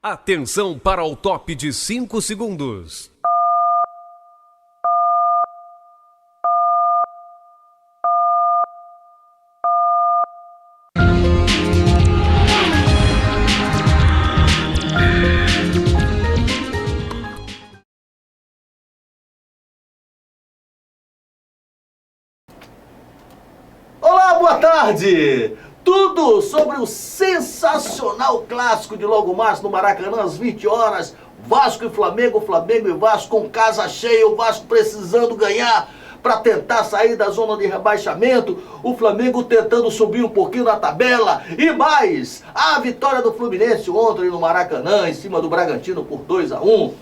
Atenção para o top de 5 segundos. Olá, boa tarde! Tudo sobre o sensacional clássico de logo mais no Maracanã às 20 horas. Vasco e Flamengo, Flamengo e Vasco com casa cheia, o Vasco precisando ganhar para tentar sair da zona de rebaixamento, o Flamengo tentando subir um pouquinho na tabela e mais, a vitória do Fluminense ontem no Maracanã em cima do Bragantino por 2-1,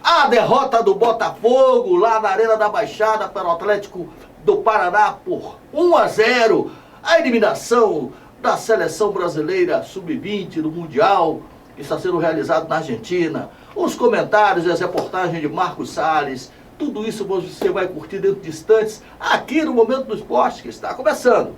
a derrota do Botafogo lá na Arena da Baixada para o Atlético do Paraná por 1-0, a eliminação da seleção brasileira sub-20 do Mundial, que está sendo realizado na Argentina, os comentários e as reportagens de Marcos Salles, tudo isso você vai curtir dentro de instantes aqui no Momento do Esporte, que está começando.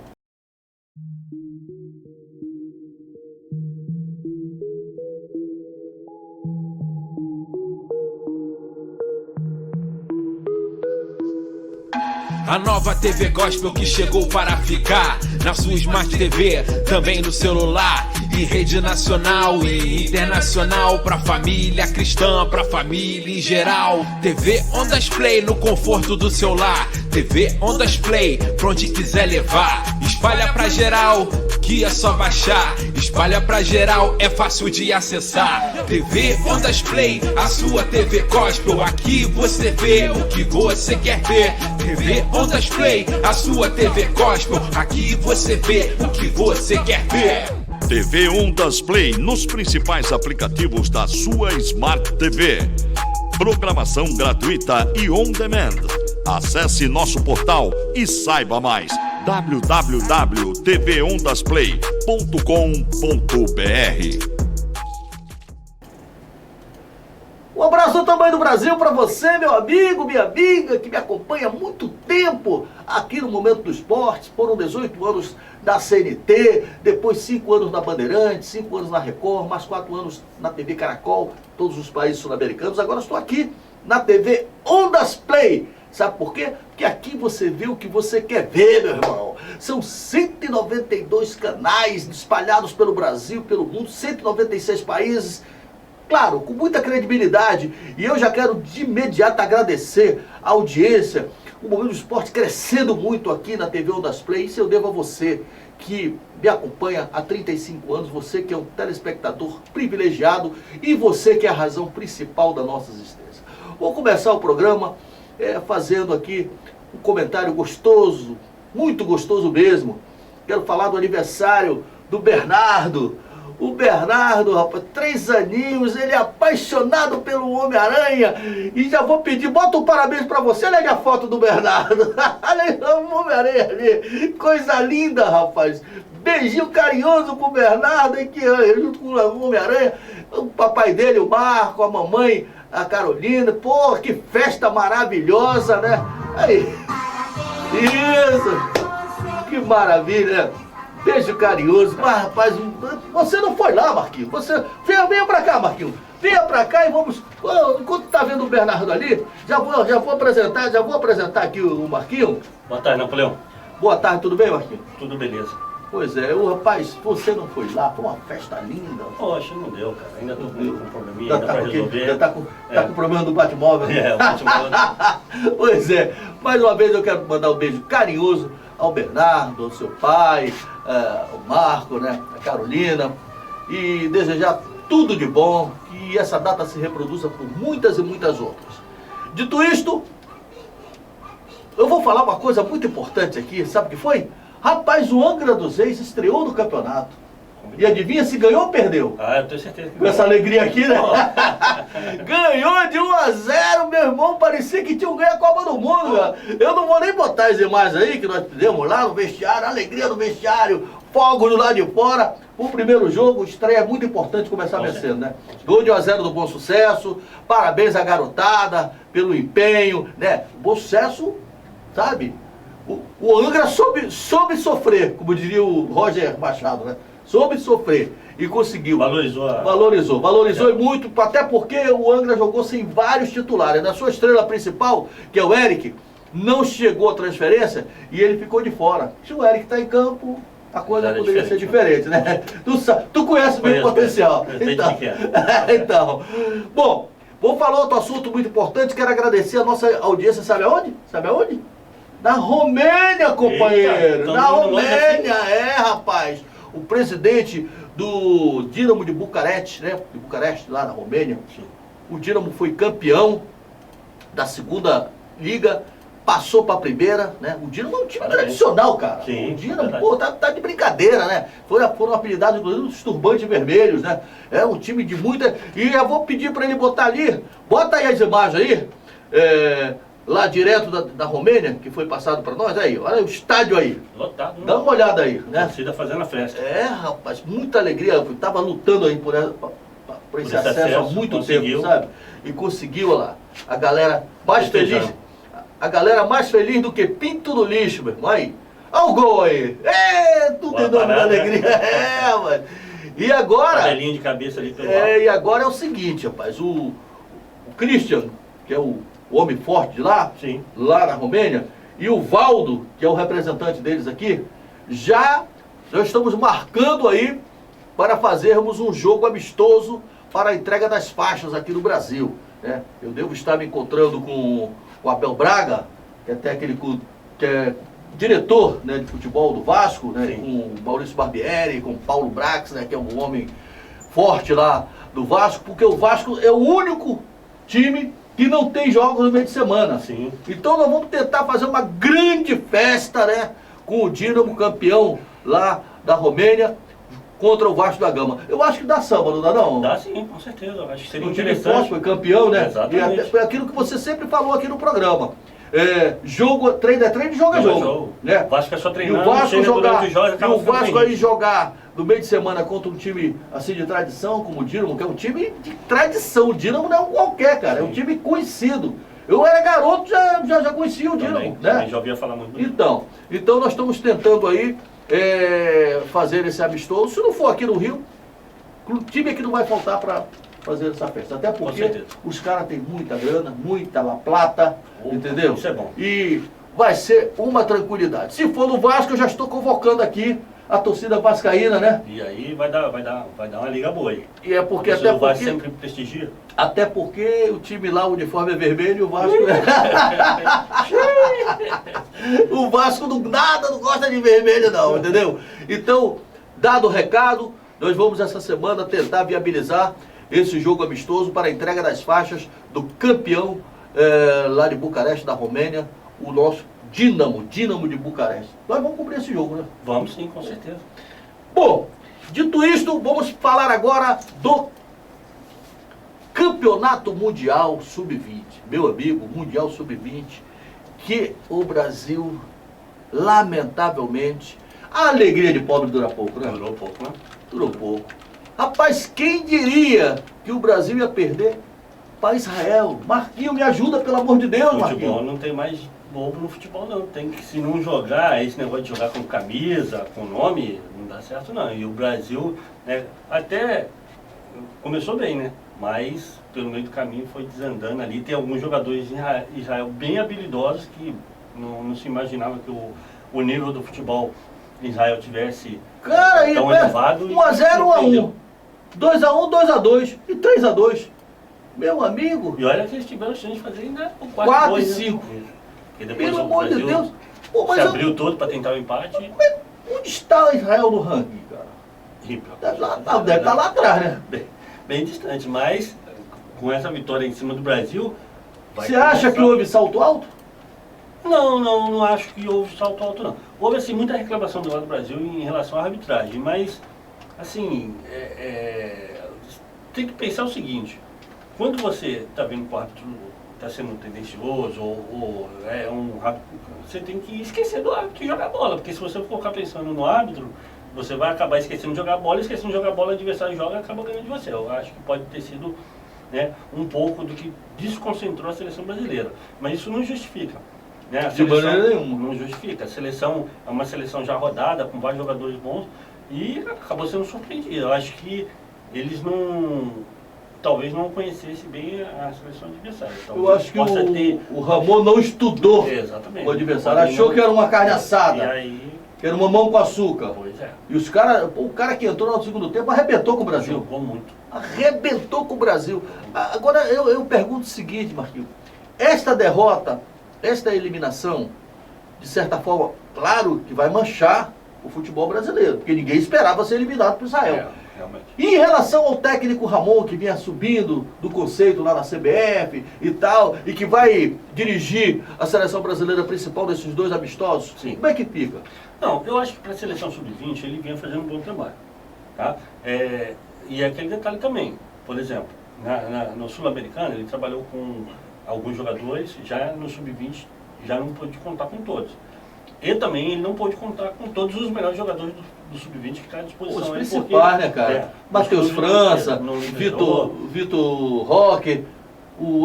A nova TV Gospel que chegou para ficar na sua Smart TV, também no celular, em rede nacional e internacional, pra família cristã, pra família em geral. TV Ondas Play no conforto do seu lar, TV Ondas Play pra onde quiser levar. Espalha pra geral, que é só baixar. Espalha pra geral, é fácil de acessar. TV Ondas Play, a sua TV Gospel. Aqui você vê o que você quer ver. TV Ondas Play, a sua TV Gospel. Aqui você vê o que você quer ver. TV Ondas Play nos principais aplicativos da sua Smart TV. Programação gratuita e on demand. Acesse nosso portal e saiba mais. www.tvondasplay.com.br. Um abraço do tamanho do Brasil para você, meu amigo, minha amiga, que me acompanha há muito tempo aqui no Momento do Esporte. Foram 18 anos da CNT, depois 5 anos na Bandeirantes, 5 anos na Record, mais 4 anos na TV Caracol, todos os países sul-americanos. Agora estou aqui na TV Ondas Play. Sabe por quê? Porque aqui você vê o que você quer ver, meu irmão. São 192 canais espalhados pelo Brasil, pelo mundo, 196 países. Claro, com muita credibilidade. E eu já quero de imediato agradecer a audiência. O Momento do Esporte crescendo muito aqui na TV Ondas Play. Isso eu devo a você que me acompanha há 35 anos. Você que é um telespectador privilegiado. E você que é a razão principal da nossa existência. Vou começar o programa fazendo aqui um comentário gostoso. Muito gostoso mesmo. Quero falar do aniversário do Bernardo. O Bernardo, rapaz, 3 aninhos, ele é apaixonado pelo Homem-Aranha. E já vou pedir, bota um parabéns pra você, olha a foto do Bernardo. Olha o Homem-Aranha ali, coisa linda, rapaz. Beijinho carinhoso pro Bernardo, que junto com o Homem-Aranha, o papai dele, o Marco, a mamãe, a Carolina. Pô, que festa maravilhosa, né? Aí, isso, que maravilha. Beijo carinhoso. Mas, rapaz, você não foi lá, Marquinhos. Venha pra cá, Marquinhos. Venha pra cá e vamos... Enquanto tá vendo o Bernardo ali, já vou apresentar aqui o Marquinhos. Boa tarde, Napoleão. Boa tarde, tudo bem, Marquinhos? Tudo beleza. Pois é, rapaz, você não foi lá, foi uma festa linda. Poxa, não deu, cara. Ainda tô com um probleminha, ainda pra resolver. Ainda tá com o problema do Batmóvel. O Batmóvel. Pois é, mais uma vez eu quero mandar um beijo carinhoso ao Bernardo, ao seu pai, ao Marco, né, a Carolina, e desejar tudo de bom, que essa data se reproduza por muitas e muitas outras. Dito isto, eu vou falar uma coisa muito importante aqui, sabe o que foi? Rapaz, o Angra dos Reis estreou no campeonato. E adivinha se ganhou ou perdeu? Ah, eu tenho certeza que com essa alegria aqui, né? Ganhou de 1-0, meu irmão, parecia que tinham ganho a Copa do Mundo, cara. Eu não vou nem botar as imagens aí que nós fizemos lá no vestiário, alegria no vestiário, fogo do lado de fora. O primeiro jogo, estreia, é muito importante começar vencendo, né? Gol de 1-0 do Bom Sucesso, parabéns à garotada pelo empenho, né? Bom Sucesso, sabe? O Angra soube sofrer, como diria o Roger Machado, né? soube sofrer e conseguiu. Valorizou e muito, até porque o Angra jogou sem vários titulares. Na sua estrela principal, que é o Eric, não chegou a transferência e ele ficou de fora. Se o Eric está em campo, a coisa poderia ser diferente, né? Tu conhece bem o potencial. Então, bom, vou falar outro assunto muito importante. Quero agradecer a nossa audiência, sabe aonde? Na Romênia, companheiro. Na Romênia, rapaz. O presidente do Dinamo de Bucareste, né? De Bucareste, lá na Romênia. O Dinamo foi campeão da segunda liga, passou para a primeira, né? O Dinamo é um time tradicional, cara. Sim, o Dinamo, pô, tá de brincadeira, né? Foram apelidados, inclusive, os turbantes vermelhos, né? É um time de muita... E eu vou pedir para ele botar ali, bota aí as imagens aí, lá direto da Romênia, que foi passado para nós, aí, olha o estádio aí. Lotado. Dá uma olhada aí, né? A torcida fazendo a festa. Rapaz, muita alegria. Eu tava lutando aí por esse acesso há muito tempo, sabe? E conseguiu, olha lá. A galera mais feliz. A galera mais feliz do que pinto no lixo, meu irmão. Aí. Olha o gol aí. Tudo em nome da alegria. Mano. E agora... Cabelinho de cabeça ali pelo lado. E agora é o seguinte, rapaz. O Christian, que é o homem forte de lá, sim, lá na Romênia, e o Valdo, que é o representante deles aqui, já estamos marcando aí para fazermos um jogo amistoso para a entrega das faixas aqui no Brasil, né? Eu devo estar me encontrando com o Abel Braga, que é técnico, que é diretor, né, de futebol do Vasco, né, com o Maurício Barbieri, com o Paulo Brax, né, que é um homem forte lá do Vasco, porque o Vasco é o único time que não tem jogos no meio de semana. Sim. Então nós vamos tentar fazer uma grande festa, né, com o Dinamo campeão lá da Romênia contra o Vasco da Gama. Eu acho que dá samba, não dá não? Dá sim, com certeza. Acho que seria o time interessante. forte foi campeão, né? Exatamente. E foi aquilo que você sempre falou aqui no programa. Treino é treino, jogo é jogo. Né? O Vasco é só treinar, e o Vasco jogar, o Vasco aí jogar no meio de semana contra um time assim de tradição, como o Dinamo, que é um time de tradição. O Dinamo não é um qualquer, cara. Sim. É um time conhecido. Eu era garoto, já conhecia o Dinamo, né? Também já ouvia falar muito. Então nós estamos tentando aí fazer esse amistoso. Se não for aqui no Rio, o time aqui não vai faltar para fazer essa festa. Até porque os caras têm muita grana, muita La Plata, entendeu? Isso é bom. E vai ser uma tranquilidade. Se for no Vasco, eu já estou convocando aqui a torcida vascaína, né? E aí vai dar uma liga boa aí. E é porque até porque... O Vasco sempre prestigia. Até porque o time lá, o uniforme é vermelho e o Vasco... O Vasco não gosta de vermelho não, entendeu? Então, dado o recado, nós vamos essa semana tentar viabilizar esse jogo amistoso para a entrega das faixas do campeão lá de Bucareste, da Romênia, o nosso Dinamo de Bucareste. Nós vamos cobrir esse jogo, né? Vamos sim, com certeza. Bom, dito isto, vamos falar agora do Campeonato Mundial Sub-20. Meu amigo, Mundial Sub-20, que o Brasil, lamentavelmente, a alegria de pobre dura pouco, né? Durou pouco, né? Durou pouco. Rapaz, quem diria que o Brasil ia perder para Israel? Marquinhos, me ajuda, pelo amor de Deus, Marquinhos. Futebol não tem mais bobo no futebol, não. Tem que, se não jogar, esse negócio de jogar com camisa, com nome, não dá certo, não. E o Brasil, né, até começou bem, né? Mas pelo meio do caminho foi desandando ali. Tem alguns jogadores em Israel bem habilidosos que não se imaginava que o nível do futebol em Israel tivesse tão elevado. 1x0, 1x1. 2x1, 2x2 e 3x2. Meu amigo. E olha que eles tiveram chance de fazer ainda o 4 e 5. Pelo amor de Deus. Pô, se abriu todo para tentar o empate. Onde está Israel no ranking, cara? Deve estar lá atrás, né? Bem distante, mas com essa vitória em cima do Brasil... Você acha que houve salto alto? Não acho que houve salto alto, não. Houve, assim, muita reclamação do lado do Brasil em relação à arbitragem, mas, assim, tem que pensar o seguinte: quando você está vendo que o árbitro está sendo tendencioso, ou você tem que esquecer do árbitro e jogar bola, porque se você for ficar pensando no árbitro, você vai acabar esquecendo de jogar bola, esquecendo de jogar bola, o adversário joga e acaba ganhando de você. Eu acho que pode ter sido, né, um pouco do que desconcentrou a seleção brasileira, mas isso não justifica. Né? A seleção não justifica. A seleção é uma seleção já rodada, com vários jogadores bons, E acabou sendo surpreendido. Eu acho que eles talvez não conhecessem bem a seleção adversária. Eu acho que o Ramon não estudou o adversário. Achou que era uma carne assada. E aí, que era um mamão com açúcar. pois é. E o cara que entrou no segundo tempo arrebentou com o Brasil. Jogou muito. Arrebentou com o Brasil. Agora eu pergunto o seguinte, Marquinhos. Esta derrota, esta eliminação, de certa forma, claro que vai manchar o futebol brasileiro, porque ninguém esperava ser eliminado por Israel. Realmente. E em relação ao técnico Ramon, que vinha subindo do conceito lá na CBF e tal, e que vai dirigir a seleção brasileira principal desses 2 amistosos, Sim. como é que fica? Não, eu acho que para a seleção sub-20 ele vinha fazendo um bom trabalho. Tá? E aquele detalhe também, por exemplo, no Sul-Americano ele trabalhou com alguns jogadores, já no sub-20 já não pôde contar com todos. E também ele não pôde contar com todos os melhores jogadores do sub-20 que está à disposição. Os principais, né, cara? Matheus França, Vitor Roque,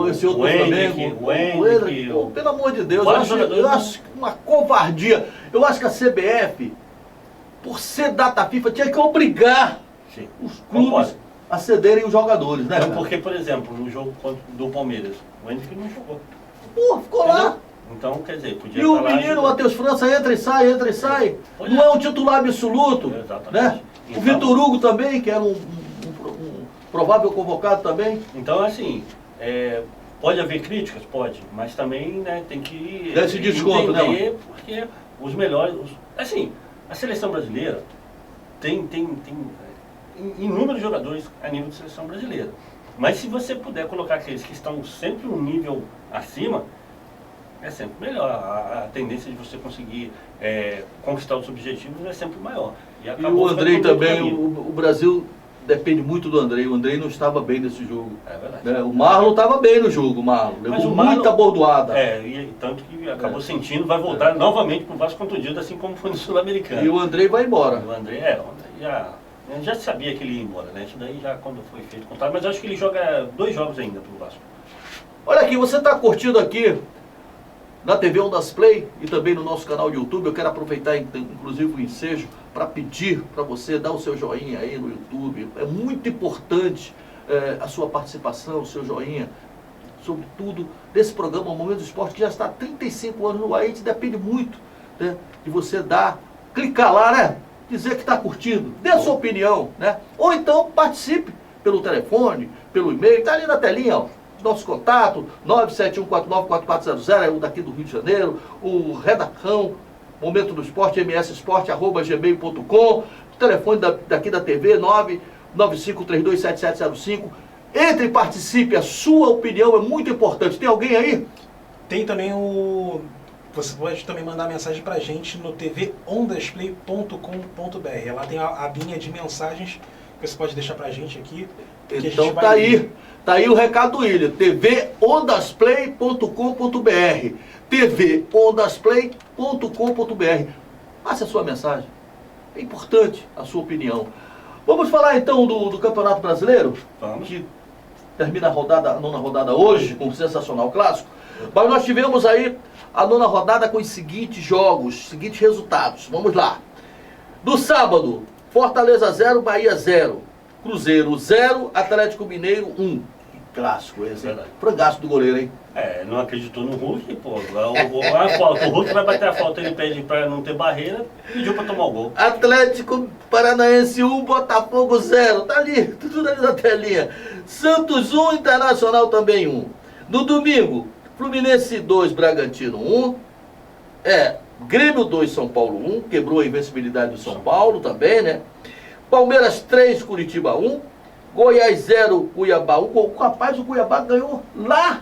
esse outro Flamengo. O Henrique, pelo amor de Deus, eu acho uma covardia. Eu acho que a CBF, por ser data FIFA, tinha que obrigar os clubes a cederem os jogadores, né? Porque, por exemplo, no jogo do Palmeiras, o Henrique não jogou. Pô, ficou lá. Então, quer dizer, podia E o menino, o Matheus França, entra e sai. Não é um titular absoluto. Exatamente. Né? Então, o Vitor Hugo também, que era um provável convocado também. Então, assim, pode haver críticas? Pode. Mas também, né, tem que dá esse desconto, entender, né? Porque os melhores... assim, a seleção brasileira tem inúmeros jogadores a nível de seleção brasileira. Mas se você puder colocar aqueles que estão sempre um nível acima, é sempre melhor. A tendência de você conseguir conquistar os objetivos é sempre maior. E o Andrei também, o Brasil depende muito do Andrei. O Andrei não estava bem nesse jogo. É verdade. O Marlon estava bem no jogo, levou muita bordoada. E tanto que acabou sentindo, vai voltar novamente para o Vasco contundido, assim como foi no Sul-Americano. E o Andrei vai embora. O Andrei já sabia que ele ia embora, né? Isso daí já quando foi feito o contrato, mas eu acho que ele joga 2 jogos ainda para o Vasco. Olha aqui, você está curtindo aqui na TV Ondas Play e também no nosso canal de YouTube. Eu quero aproveitar inclusive o ensejo para pedir para você dar o seu joinha aí no YouTube. É muito importante a sua participação, o seu joinha, sobretudo desse programa O Momento do Esporte, que já está há 35 anos no ar. A gente depende muito, né, de você clicar lá, né? Dizer que está curtindo, dê a sua opinião, né? Ou então participe pelo telefone, pelo e-mail, está ali na telinha, ó. Nosso contato, 971494400, é o daqui do Rio de Janeiro, o Redação, Momento do Esporte, msesporte@gmail.com, o telefone daqui da TV, 995327705. Entre e participe, a sua opinião é muito importante. Tem alguém aí? Tem também você pode também mandar mensagem pra gente no tvondasplay.com.br. Lá tem a abinha de mensagens que você pode deixar pra gente aqui. Então tá aí o recado do William, tvondasplay.com.br, tvondasplay.com.br. Passe a sua mensagem, é importante a sua opinião. Vamos falar então do Campeonato Brasileiro? Vamos. Que termina a 9ª rodada hoje, com um sensacional clássico. Mas nós tivemos aí a 9ª rodada com os seguintes jogos, seguintes resultados. Vamos lá. Do sábado, Fortaleza 0, Bahia 0. Cruzeiro 0, Atlético Mineiro 1. Que clássico esse, hein? Frangaço do goleiro, hein? Não acreditou no Hulk, pô. A falta. O Hulk vai bater a falta, ele pede pra não ter barreira, pediu pra tomar o gol. Atlético Paranaense 1, Botafogo 0. Tá ali, tudo ali na telinha. Santos 1, Internacional também 1. No domingo, Fluminense 2, Bragantino 1. Grêmio 2, São Paulo 1. Quebrou a invencibilidade do São Paulo também, né? Palmeiras 3, Curitiba 1. Goiás 0, Cuiabá 1. Rapaz, o Cuiabá ganhou lá,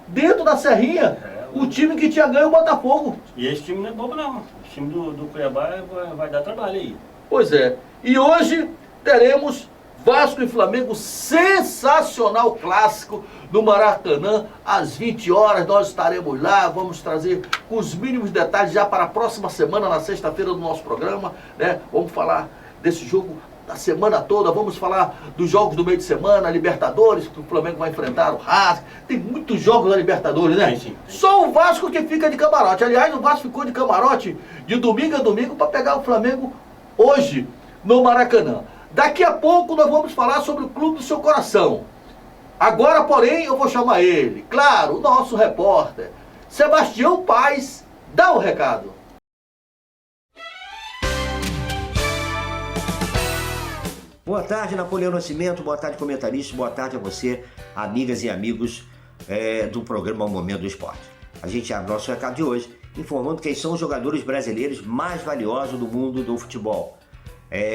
dentro da Serrinha, o time que tinha ganho o Botafogo. E esse time não é bobo, não. O time do Cuiabá vai dar trabalho aí. Pois é. E hoje teremos Vasco e Flamengo, sensacional clássico no Maracanã, às 20 horas. Nós estaremos lá, vamos trazer com os mínimos detalhes já para a próxima semana, na sexta-feira do nosso programa, né? Vamos falar desse jogo da semana toda, vamos falar dos jogos do meio de semana, Libertadores, que o Flamengo vai enfrentar o Racing. Tem muitos jogos da Libertadores, né? Sim. Só o Vasco que fica de camarote. Aliás, o Vasco ficou de camarote de domingo a domingo para pegar o Flamengo hoje, no Maracanã. Daqui a pouco nós vamos falar sobre o clube do seu coração. Agora, porém, eu vou chamar ele, claro, o nosso repórter, Sebastião Paes, dá o recado. Boa tarde, Napoleão Nascimento, boa tarde, comentarista, boa tarde a você, amigas e amigos do programa Momento do Esporte. A gente abre nosso recado de hoje, informando quem são os jogadores brasileiros mais valiosos do mundo do futebol.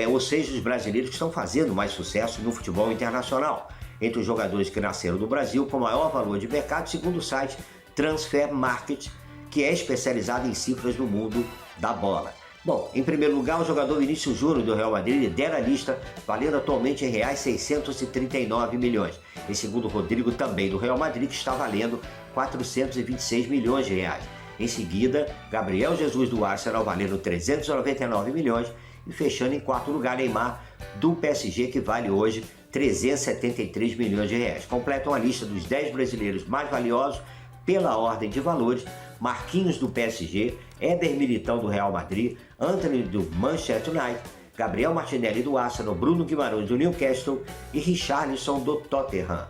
Ou seja, os brasileiros que estão fazendo mais sucesso no futebol internacional. Entre os jogadores que nasceram no Brasil com maior valor de mercado, segundo o site Transfer Market, que é especializado em cifras do mundo da bola. Bom, em primeiro lugar, o jogador Vinícius Júnior do Real Madrid lidera a lista, valendo atualmente em reais 639 milhões. Em segundo, Rodrigo, também do Real Madrid, que está valendo 426 milhões de reais. Em seguida, Gabriel Jesus do Arsenal, valendo 399 milhões. E fechando em quarto lugar, Neymar do PSG, que vale hoje 373 milhões de reais. Completam a lista dos 10 brasileiros mais valiosos pela ordem de valores: Marquinhos do PSG, Éder Militão do Real Madrid, Antony do Manchester United, Gabriel Martinelli do Arsenal, Bruno Guimarães do Newcastle e Richarlison do Tottenham.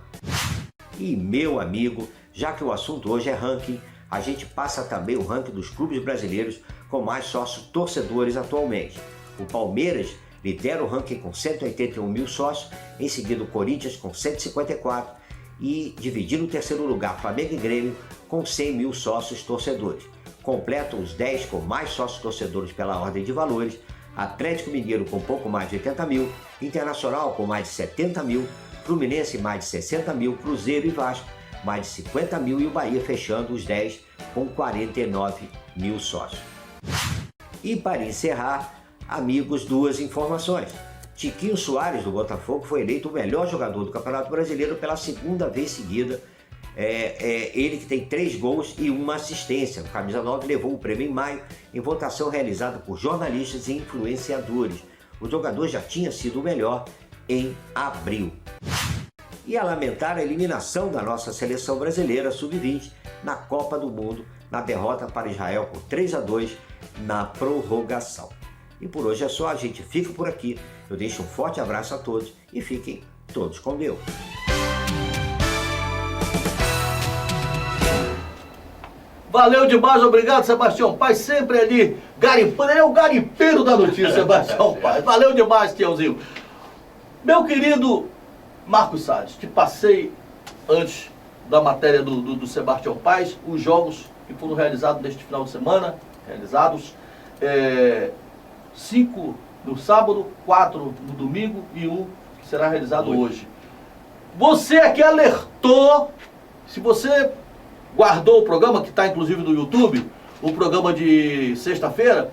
E meu amigo, já que o assunto hoje é ranking, a gente passa também o ranking dos clubes brasileiros com mais sócios torcedores atualmente. O Palmeiras lidera o ranking com 181 mil sócios, em seguida o Corinthians com 154 e dividindo o terceiro lugar Flamengo e Grêmio com 100 mil sócios torcedores. Completam os 10 com mais sócios torcedores pela ordem de valores: Atlético Mineiro com pouco mais de 80 mil, Internacional com mais de 70 mil, Fluminense mais de 60 mil, Cruzeiro e Vasco mais de 50 mil e o Bahia fechando os 10 com 49 mil sócios. E para encerrar, amigos, duas informações. Tiquinho Soares do Botafogo foi eleito o melhor jogador do Campeonato Brasileiro pela segunda vez seguida. Ele que tem 3 gols e 1 assistência. O camisa 9 levou o prêmio em maio, em votação realizada por jornalistas e influenciadores. O jogador já tinha sido o melhor em abril. E a lamentar a eliminação da nossa seleção brasileira sub-20 na Copa do Mundo, na derrota para Israel por 3-2 na prorrogação. E por hoje é só, a gente fica por aqui. Eu deixo um forte abraço a todos e fiquem todos com Deus. Valeu demais, obrigado, Sebastião Paes, sempre ali garimpando. Ele é o garimpeiro da notícia, Sebastião Paes. Valeu demais, Tiãozinho. Meu querido Marcos Salles, te passei antes da matéria do Sebastião Paes os jogos que foram realizados neste final de semana. 5 no sábado, 4 no domingo e 1 que será realizado hoje. Você aqui alertou, se você guardou o programa, que está inclusive no YouTube, o programa de sexta-feira,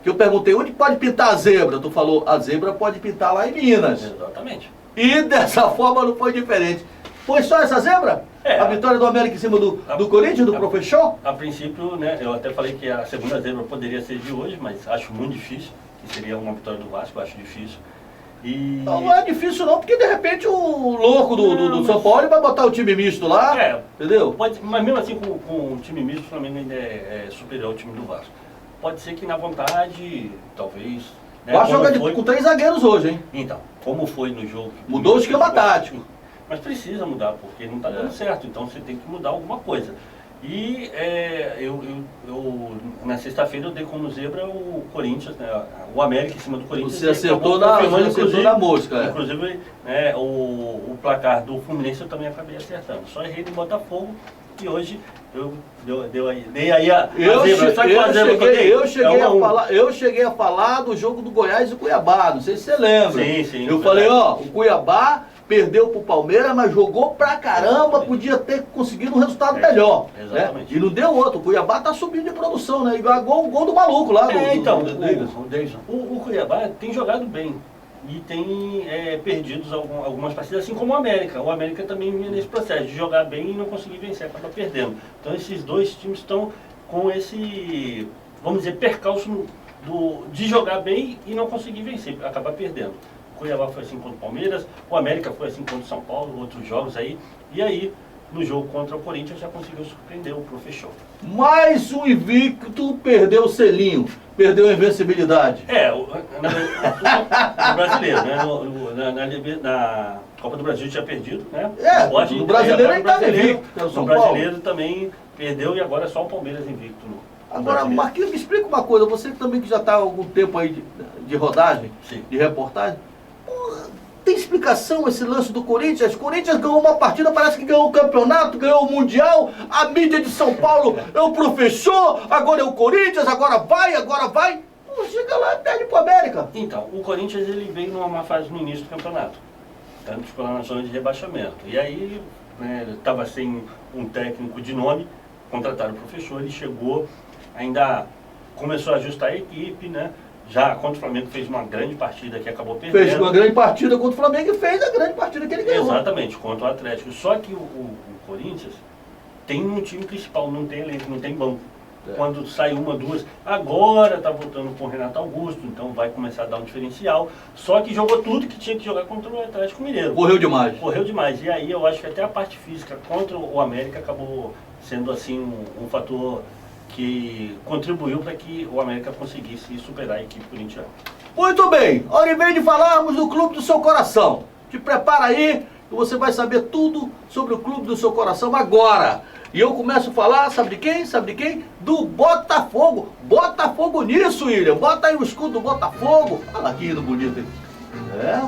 que eu perguntei onde pode pintar a zebra. Tu falou, a zebra pode pintar lá em Minas. Exatamente. E dessa forma não foi diferente. Foi só essa zebra? A vitória do América em cima do Corinthians, do Professor? A princípio, né, eu até falei que a segunda zebra poderia ser de hoje, mas acho muito difícil, que seria uma vitória do Vasco, eu acho difícil. E... Não é difícil não, porque de repente o louco do São Paulo vai botar o time misto lá, entendeu? Mas mesmo assim, com o time misto, o Flamengo ainda é superior ao time do Vasco. Pode ser que na vontade, talvez... Né, vai jogar com 3 zagueiros hoje, hein? Então, como foi no jogo... Mudou o esquema tático. Mas precisa mudar, porque não está dando certo, então você tem que mudar alguma coisa. E eu na sexta-feira eu dei como zebra o Corinthians, né, o América em cima do Corinthians. Você acertou na mosca. Inclusive, o placar do Fluminense eu também acabei acertando. Só errei do Botafogo e hoje eu dei aí a zebra. Eu cheguei a falar do jogo do Goiás e Cuiabá, não sei se você lembra. Sim. Eu falei, o Cuiabá perdeu pro Palmeiras, mas jogou pra caramba, podia ter conseguido um resultado melhor. Exatamente. Né? E não deu outro. O Cuiabá tá subindo de produção, né? E o gol do maluco lá. O Cuiabá tem jogado bem e tem perdido algumas partidas, assim como o América. O América também vinha nesse processo de jogar bem e não conseguir vencer, acaba perdendo. Então esses dois times estão com esse, vamos dizer, percalço de jogar bem e não conseguir vencer, acaba perdendo. O Cuiabá foi assim contra o Palmeiras, o América foi assim contra o São Paulo, outros jogos aí. E aí, no jogo contra o Corinthians, já conseguiu surpreender o Professor. Mais um invicto, perdeu o selinho, perdeu a invencibilidade. brasileiro, né? Na Copa do Brasil tinha perdido, né? No brasileiro ele estava invicto, pelo São No Paulo. brasileiro também perdeu e agora é só o Palmeiras invicto. Agora, Marquinhos, me explica uma coisa, você também que já está há algum tempo aí de rodagem, Sim. de reportagem, tem explicação esse lance do Corinthians? O Corinthians ganhou uma partida, parece que ganhou o campeonato, ganhou o Mundial, a mídia de São Paulo é o professor, agora é o Corinthians, agora vai. Pô, chega lá e perde pro América. Então, o Corinthians ele veio numa má fase no início do campeonato. Tanto ficou lá na zona de rebaixamento. E aí, né, estava sem um técnico de nome, contrataram o professor, ele chegou, ainda começou a ajustar a equipe, né? Já contra o Flamengo fez uma grande partida que acabou perdendo. Fez uma grande partida contra o Flamengo e fez a grande partida que ele ganhou. Exatamente, contra o Atlético. Só que o Corinthians tem um time principal, não tem elenco, não tem banco. Quando sai uma, duas, agora tá voltando com o Renato Augusto, então vai começar a dar um diferencial. Só que jogou tudo que tinha que jogar contra o Atlético Mineiro. Correu demais. Correu demais. E aí eu acho que até a parte física contra o América acabou sendo assim um fator que contribuiu para que o América conseguisse superar a equipe corintiana. Muito bem, hora e vez de falarmos do Clube do Seu Coração. Te prepara aí que você vai saber tudo sobre o Clube do Seu Coração agora. E eu começo a falar, sabe de quem? Sabe de quem? Do Botafogo. Botafogo nisso, William. Bota aí o escudo do Botafogo. Olha lá que hino bonito.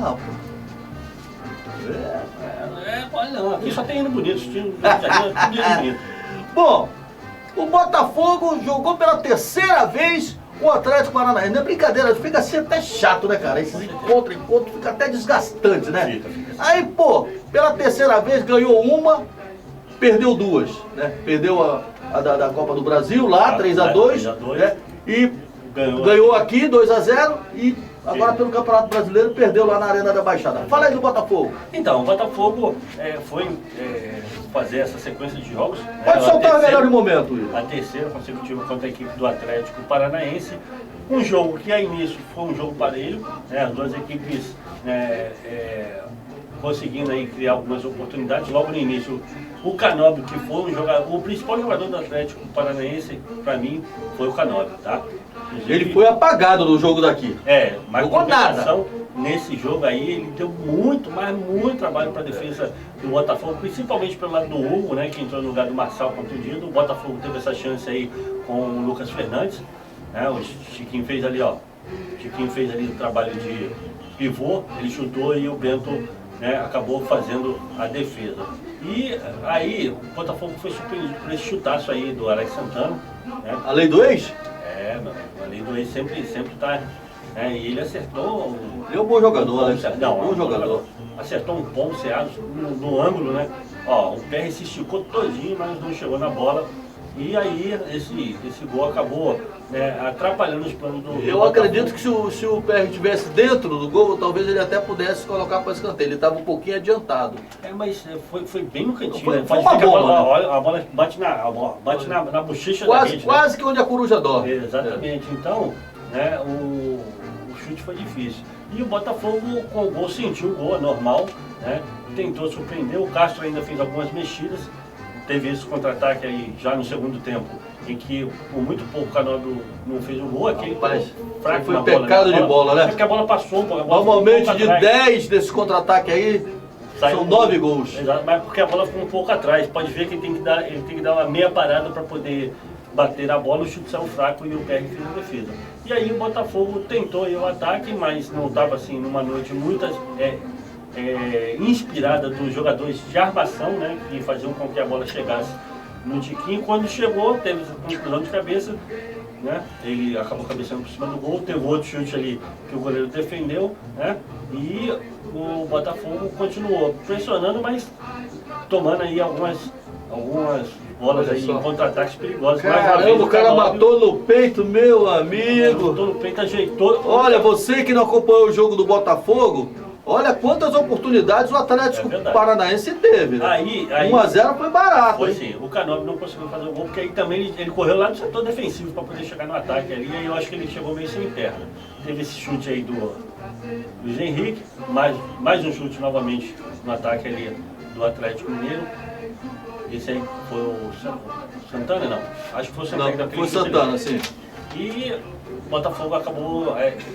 Rapaz. Olha não, aqui só tem hino bonito, tudo hino bonito. Bom, o Botafogo jogou pela terceira vez o Atlético Paranaense. Não é brincadeira, fica assim até chato, né, cara? Esses encontro fica até desgastante, né? Aí, pô, pela terceira vez ganhou uma, perdeu duas, né? Perdeu a da Copa do Brasil lá, 3-2, né? E ganhou aqui 2-0 e agora pelo Campeonato Brasileiro perdeu lá na Arena da Baixada. Fala aí do Botafogo. Então, o Botafogo foi fazer essa sequência de jogos. Pode soltar o melhor momento, Will. A terceira consecutiva contra a equipe do Atlético Paranaense. Um jogo que a início foi um jogo parelho, né? As duas equipes conseguindo aí criar algumas oportunidades. Logo no início, o Canóbio, que foi um jogador, o principal jogador do Atlético Paranaense, para mim, foi o Canóbio, tá? Inclusive, Ele foi apagado no jogo daqui. mas jogou nada. Nesse jogo aí, ele deu muito trabalho para a defesa do Botafogo, principalmente pelo lado do Hugo, né, que entrou no lugar do Marçal contundido. O Botafogo teve essa chance aí com o Lucas Fernandes, né, o Chiquinho fez ali, ó, o trabalho de pivô, ele chutou e o Bento, né, acabou fazendo a defesa. E aí, o Botafogo foi surpreendido por esse chutaço aí do Alex Santana, né? A lei do ex? A lei do ex sempre tá... e ele acertou... Ele é um bom jogador, né? Bom jogador. Acertou um pombo ceado no ângulo, né? Ó, o PR se esticou todinho, mas não chegou na bola. E aí esse gol acabou, né, atrapalhando os planos do Eu acredito que se o PR estivesse dentro do gol, talvez ele até pudesse colocar para escanteio. Ele estava um pouquinho adiantado. Mas foi bem no cantinho. Foi, né? foi uma bola. A bola bate na bochecha da rede. Quase que onde a coruja dorme. Exatamente. Então, né, o chute foi difícil. E o Botafogo, com o gol, sentiu o gol, é normal, né? Tentou surpreender. O Castro ainda fez algumas mexidas. Teve esse contra-ataque aí já no segundo tempo, em que por muito pouco o Canóbio não fez o gol. Aquele fraco foi na pecado bola, de bola, né? É porque a bola passou um pouco. Normalmente de 10 desse contra-ataque aí, são 9 gols. Exato, mas porque a bola ficou um pouco atrás. Pode ver que ele tem que dar uma meia parada para poder bater a bola, o chute saiu fraco e o PR fez a defesa. E aí o Botafogo tentou aí o ataque, mas não estava assim numa noite muito inspirada dos jogadores de armação, né, que faziam com que a bola chegasse no Tiquinho. Quando chegou, teve essa conclusão de cabeça, né, ele acabou cabeceando por cima do gol, teve outro chute ali que o goleiro defendeu, né, e o Botafogo continuou pressionando, mas tomando aí algumas bolas aí em contra-ataques perigosos. Caramba, o cara matou no peito, meu amigo. Matou no peito, ajeitou. Olha, você que não acompanhou o jogo do Botafogo, olha quantas oportunidades o Atlético Paranaense teve. Né? Aí 1-0 foi barato. Foi sim. O Canóbio não conseguiu fazer o gol, porque aí também ele correu lá no setor defensivo para poder chegar no ataque ali. Aí eu acho que ele chegou meio sem perna. Teve esse chute aí do Luiz Henrique, mais um chute novamente no ataque ali do Atlético Mineiro. Esse aí foi o Santana, não? Acho que foi o Santana. Não, foi Santana, sim. E o Botafogo acabou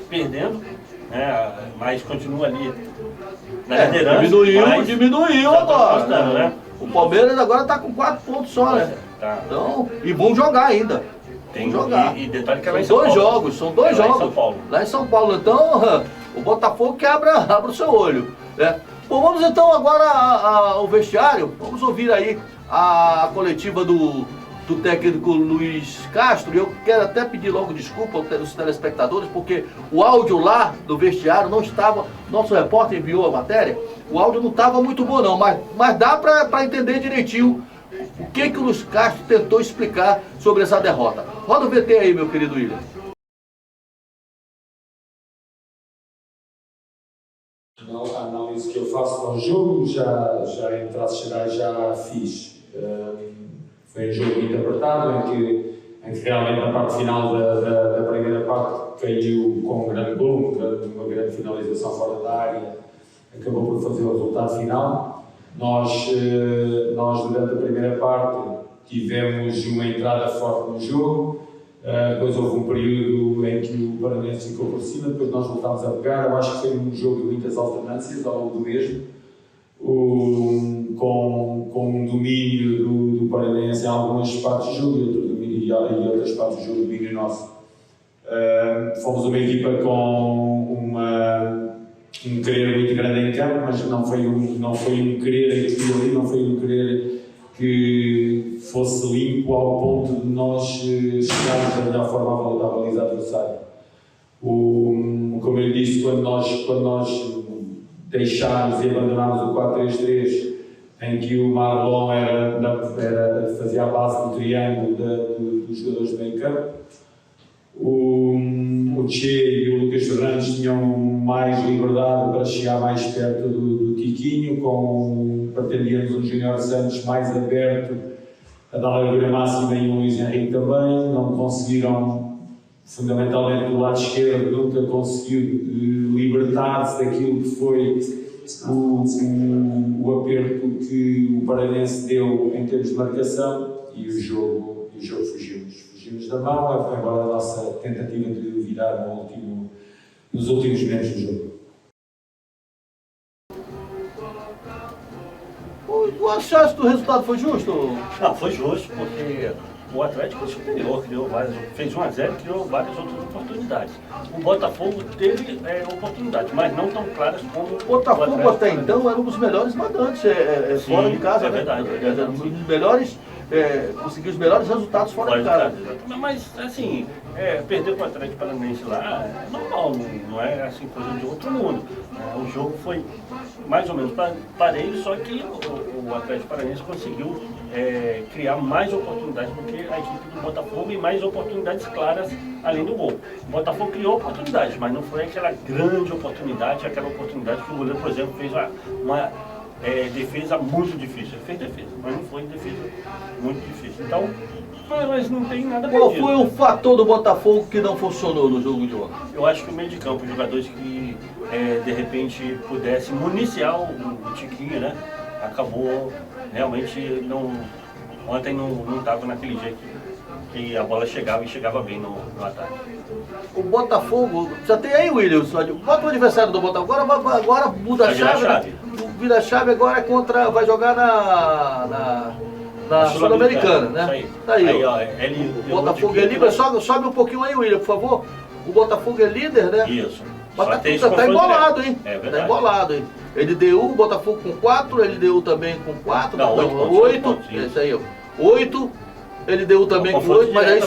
perdendo, né? Mas continua ali na liderança. Diminuiu agora. Gostando, né? O Palmeiras agora está com 4 pontos só, né? Tá. Então, e vão jogar ainda. Tem Vão jogar. E detalhe que é lá em São São dois Paulo. jogos, são dois jogos. Lá em São Paulo. Lá em São Paulo. Então, o Botafogo que abra o seu olho, né? Bom, vamos então agora ao vestiário. Vamos ouvir aí a coletiva do técnico Luiz Castro. Eu quero até pedir logo desculpa aos telespectadores, porque o áudio lá do vestiário não estava. Nosso repórter enviou a matéria. O áudio não estava muito bom não, mas dá para entender direitinho o que o Luiz Castro tentou explicar sobre essa derrota. Roda o VT aí, meu querido William. A análise que eu faço para o jogo, já em traços gerais já fiz. Foi um jogo muito apertado, em que realmente na parte final da primeira parte caiu com um grande gol, uma grande finalização fora da área, acabou por fazer o resultado final. Nós durante a primeira parte tivemos uma entrada forte no jogo, depois houve um período em que o Paranense ficou por cima, depois nós voltámos a pegar. Eu acho que foi um jogo de muitas alternâncias ao longo do mesmo, com um domínio do Paranense em algumas partes do jogo e outras partes do jogo domínio nosso. Fomos uma equipa com um querer muito grande em campo, mas não foi um querer em tudo ali, não foi um querer que fosse limpo ao ponto de nós chegarmos da melhor forma à baliza adversária. Como eu disse, quando nós deixámos e abandonámos o 4-3-3, em que o Marlon fazia a base do triângulo dos jogadores do meio campo, o Che e o Lucas Fernandes tinham mais liberdade para chegar mais perto do Tiquinho, pretendíamos um Júnior Santos mais aberto a dar a largura máxima e um Luís Henrique também. Não conseguiram, fundamentalmente do lado esquerdo, nunca conseguiu libertar-se daquilo que foi o aperto que o Paranense deu em termos de marcação, e o jogo fugimos da mão, agora a nossa tentativa de virar nos últimos momentos do jogo. Tu achaste que o resultado foi justo? Não, foi justo, porque o Atlético é superior, fez 1-0 e criou várias outras oportunidades. O Botafogo teve oportunidades, mas não tão claras como O Botafogo até então era um dos melhores mandantes fora de casa, é né? verdade. Um dos melhores, conseguiu os melhores resultados fora de casa. Mas, assim, perder para o Atlético Paranaense lá é normal, não é assim coisa de outro mundo. O jogo foi mais ou menos parelho, só que o Atlético Paranaense conseguiu criar mais oportunidades do que a equipe do Botafogo e mais oportunidades claras além do gol. O Botafogo criou oportunidades, mas não foi aquela grande oportunidade, aquela oportunidade que o goleiro, por exemplo, fez uma defesa muito difícil. Ele fez defesa, mas não foi defesa muito difícil. Então, mas não tem nada Qual perdido. foi o fator do Botafogo que não funcionou no jogo de ontem? Eu acho que o meio de campo, jogadores que de repente pudessem municiar o Tiquinho, né? Acabou realmente ontem não estava naquele jeito que a bola chegava e chegava bem no ataque. O Botafogo, já tem aí, William, bota o adversário do Botafogo, agora muda a chave. Vira a chave agora vai jogar na Sul-Americana, né? Isso aí. Tá aí, ó. O Botafogo é líder, sobe um pouquinho aí, William, por favor. O Botafogo é líder, né? Isso. Mas tá embolado, hein? É verdade. Tá embolado, hein? LDU, Botafogo com 4, LDU também com 4. Não, 8. Isso aí, ó. 8. LDU também com 8, mas aí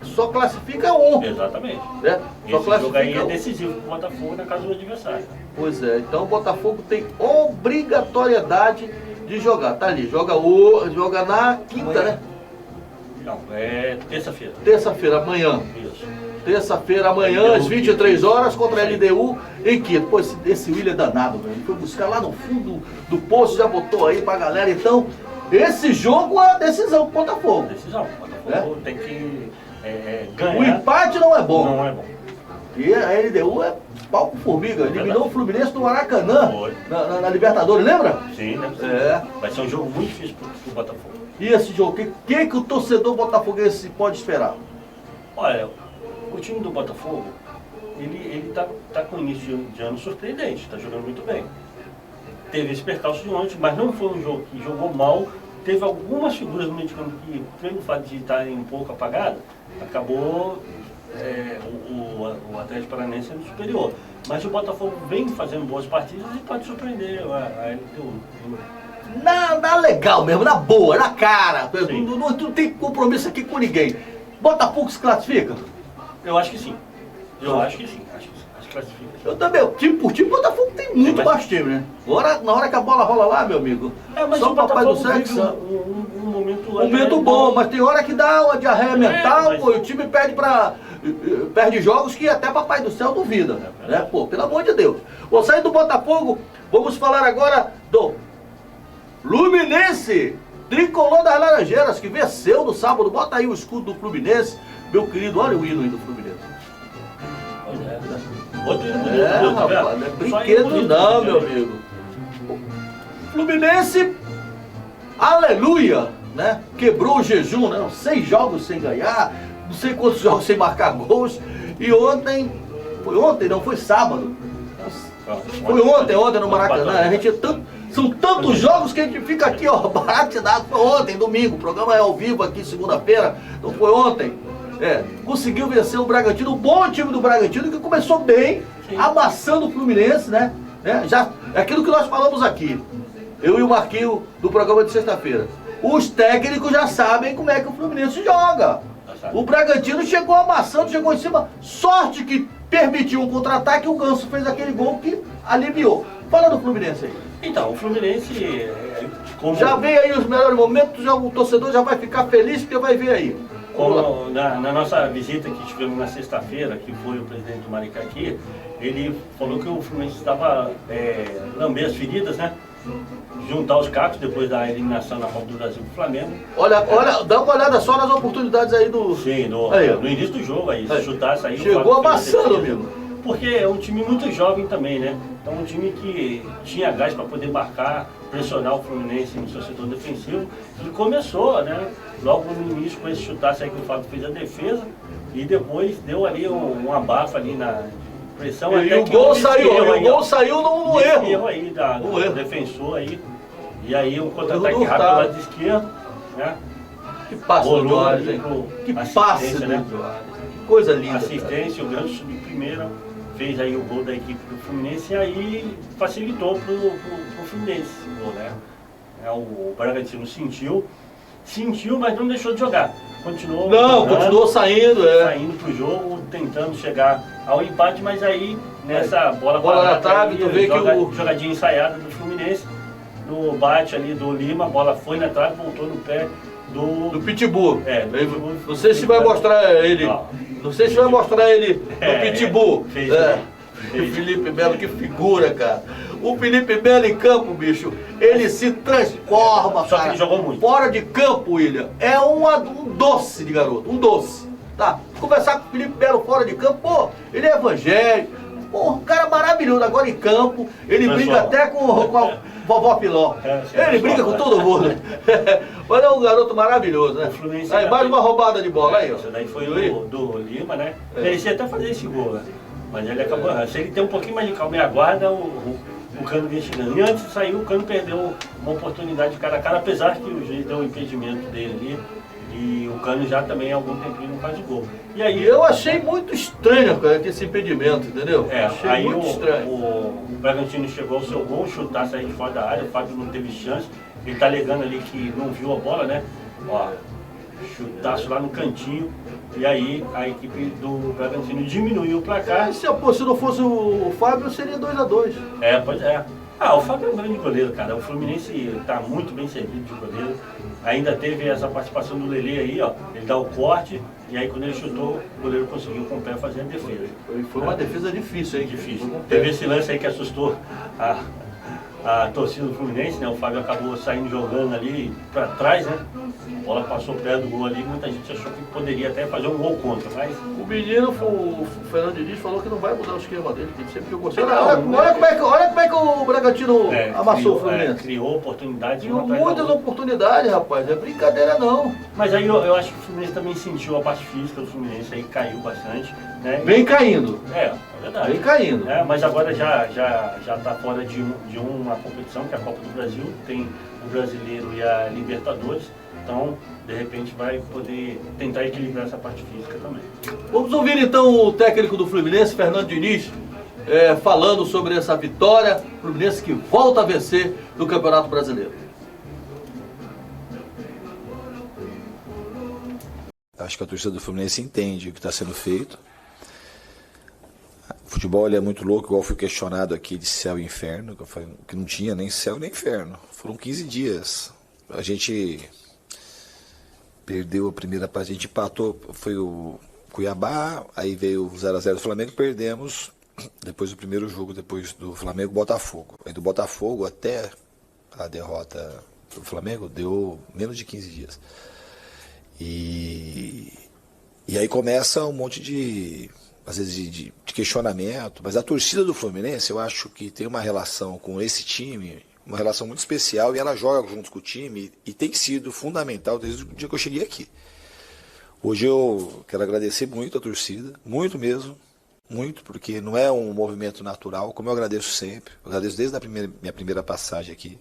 só classifica um. Exatamente. Né? Só Esse classifica jogo aí é um. decisivo para o Botafogo na casa do adversário. Pois é, então o Botafogo tem obrigatoriedade de jogar. Tá ali, joga na quinta, né? Não, é terça-feira. Terça-feira, amanhã. Isso. Terça-feira, amanhã, às 23 horas, contra a LDU em Quito. Pô, esse William é danado, velho. Ele foi buscar lá no fundo do poço, já botou aí pra galera. Então, esse jogo é a decisão pro Botafogo. Decisão. O Botafogo tem que ganhar. O empate não é bom. Não é bom. E a LDU é palco formiga, eliminou o Fluminense no Maracanã, Foi. na Libertadores, lembra? Sim, né? É. Vai ser um jogo muito difícil pro Botafogo. E esse jogo, o que o torcedor botafoguense pode esperar? Olha, o time do Botafogo, ele tá com início de ano surpreendente, tá jogando muito bem. Teve esse percalço de ontem, mas não foi um jogo que jogou mal. Teve algumas figuras no meio de campo que, pelo fato de estarem um pouco apagadas, acabou o Atlético Paranaense sendo superior. Mas o Botafogo vem fazendo boas partidas e pode surpreender a LDU. Na legal mesmo, na boa, na cara. Sim. Não tem compromisso aqui com ninguém. Botafogo se classifica? Eu acho que sim. Acho que classifica. Eu também, time por time, o Botafogo tem muito mas- baixo time, né? Agora, na hora que a bola rola lá, meu amigo, Mas só o o papai do Botafogo sexo. vive um momento... Momento bom, mas tem hora que dá uma diarreia mental, mas- pô, e o time perde jogos que até papai do céu duvida, né? Pô, pelo amor de Deus. Vou sair do Botafogo, vamos falar agora do Fluminense, tricolor das Laranjeiras, que venceu no sábado. Bota aí o escudo do Fluminense, meu querido, olha o hino aí do Fluminense. Outro hino bonito, É, tá vendo? rapaz, não é Só brinquedo hino bonito, não, né? meu amigo. Fluminense, aleluia, né? Quebrou o jejum, né? 6 jogos sem ganhar, não sei quantos jogos sem marcar gols. E ontem, foi ontem, não, foi sábado. Foi ontem no Maracanã. A gente são tantos jogos que a gente fica aqui, ó, baratinado. Foi ontem, domingo, o programa é ao vivo aqui, segunda-feira, então foi ontem. Conseguiu vencer o Bragantino, o bom time do Bragantino, que começou bem, amassando o Fluminense, né? Já, é aquilo que nós falamos aqui, eu e o Marquinho do programa de sexta-feira. Os técnicos já sabem como é que o Fluminense joga. O Bragantino chegou amassando, chegou em cima, sorte que permitiu um contra-ataque e o Ganso fez aquele gol que aliviou. Fala do Fluminense aí. Então, o Fluminense, como... Já vem aí os melhores momentos, o torcedor já vai ficar feliz porque vai ver aí. Como na nossa visita que tivemos na sexta-feira, que foi o presidente do Maricá aqui, ele falou que o Fluminense estava lambendo as feridas, né? Juntar os cacos depois da eliminação na Copa do Brasil pro Flamengo. Olha, dá uma olhada só nas oportunidades aí do... Sim, Aí, no início do jogo aí, se chutar, saiu. Chegou amassando, amigo. Porque é um time muito jovem também, né? Então um time que tinha gás para poder marcar, pressionar o Fluminense no seu setor defensivo. E começou, né? Logo no início com esse chutaço aí que o Fábio fez a defesa. E depois deu ali um abafo ali na pressão. E o gol saiu no erro. Erro aí do erro. defensor aí. E aí um contra-ataque Erro do rápido Hurtado. lá de esquerda, né? Que passe do Rolou Joares, ali hein? pro Que assistência, passe do né? Joares. Coisa linda. Assistência, o Ganso subiu primeiro, fez aí o gol da equipe do Fluminense e aí facilitou pro Fluminense o gol, né? O Bragantino sentiu, mas não deixou de jogar. Continuou Continuou saindo, saindo pro jogo, tentando chegar ao empate, mas aí nessa bola na parada trave, aí, tu vê que o... jogadinha ensaiada do Fluminense, no bate ali do Lima, a bola foi na trave, voltou no pé do Pitbull. do Pitbull. Não sei se vai mostrar ele. Não sei se vai mostrar ele no Pitbull. O Felipe Melo, que figura, cara. O Felipe Melo em campo, bicho, ele se transforma, Só cara. que ele jogou muito. Fora de campo, William, é um doce de garoto, um doce. Tá? Conversar com o Felipe Melo fora de campo, pô, ele é evangélico, pô, um cara maravilhoso. Agora em campo, ele briga até com a vovó Piló. Ele brinca com todo mundo. Mas é um garoto maravilhoso, né? Aí, mais uma roubada de bola aí, ó. Isso daí foi do Lima, né? Merecia até fazer esse gol, né? Mas ele acabou errando. Se ele tem um pouquinho mais de calma e aguarda, o Cano vem chegando. E antes de sair, o Cano perdeu uma oportunidade cara a cara, apesar que o juiz deu um impedimento dele ali. E o Cano já também há algum tempinho não faz o gol. E aí, eu achei muito estranho, cara, esse impedimento, entendeu? Achei aí muito estranho. O Bragantino chegou ao seu gol, chutar, sair de fora da área, o Fábio não teve chance. Ele tá alegando ali que não viu a bola, né? Ó, chutaço lá no cantinho. E aí a equipe do Bragantino diminuiu o placar. Se não fosse o Fábio, seria 2-2. Pois é. O Fábio é um grande goleiro, cara. O Fluminense está muito bem servido de goleiro. Ainda teve essa participação do Lelê aí, ó. Ele dá o corte e aí quando ele chutou, o goleiro conseguiu com o pé fazer a defesa. Foi uma defesa difícil, hein? Difícil. Teve esse lance aí que assustou a torcida do Fluminense, né? O Fábio acabou saindo jogando ali para trás, né? A bola passou perto do gol ali, muita gente achou que poderia até fazer um gol contra, mas... O menino, o Fernando Diniz, falou que não vai mudar o esquema dele, que sempre jogou assim. Não, Olha como é que o Bragantino amassou o Fluminense. Criou oportunidades. Criou muitas oportunidades, rapaz, não é brincadeira não. Mas aí eu acho que o Fluminense também sentiu a parte física do Fluminense, aí caiu bastante, né? Vem caindo. É verdade. Vem caindo. Mas agora já está fora de uma competição, que é a Copa do Brasil, tem o Brasileiro e a Libertadores. Então, de repente, vai poder tentar equilibrar essa parte física também. Vamos ouvir então o técnico do Fluminense, Fernando Diniz, falando sobre essa vitória. Fluminense que volta a vencer no Campeonato Brasileiro. Acho que a torcida do Fluminense entende o que está sendo feito. O futebol ele é muito louco, igual fui questionado aqui de céu e inferno, que eu falei que não tinha nem céu nem inferno. Foram 15 dias. A gente perdeu a primeira parte, a gente empatou, foi o Cuiabá, aí veio o 0x0 do Flamengo, perdemos depois do primeiro jogo, depois do Flamengo, Botafogo. Aí do Botafogo até a derrota do Flamengo deu menos de 15 dias. E aí começa um monte de, às vezes, de questionamento, mas a torcida do Fluminense, eu acho que tem uma relação com esse time, uma relação muito especial, e ela joga junto com o time e tem sido fundamental desde o dia que eu cheguei aqui. Hoje eu quero agradecer muito a torcida, muito mesmo, muito, porque não é um movimento natural, como eu agradeço sempre, eu agradeço desde a minha primeira passagem aqui.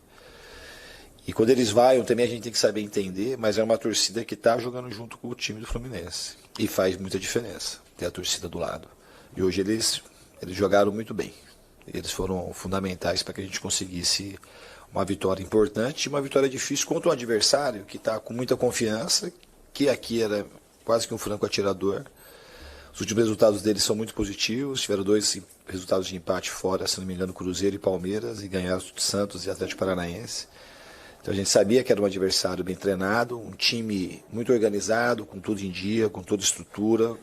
E quando eles vão, também a gente tem que saber entender, mas é uma torcida que está jogando junto com o time do Fluminense. E faz muita diferença ter a torcida do lado. E hoje eles jogaram muito bem. Eles foram fundamentais para que a gente conseguisse uma vitória importante, uma vitória difícil contra um adversário que está com muita confiança, que aqui era quase que um franco atirador. Os últimos resultados deles são muito positivos, tiveram 2 resultados de empate fora, se não me engano, Cruzeiro e Palmeiras, e ganharam Santos e Atlético Paranaense. Então a gente sabia que era um adversário bem treinado, um time muito organizado, com tudo em dia, com toda estrutura,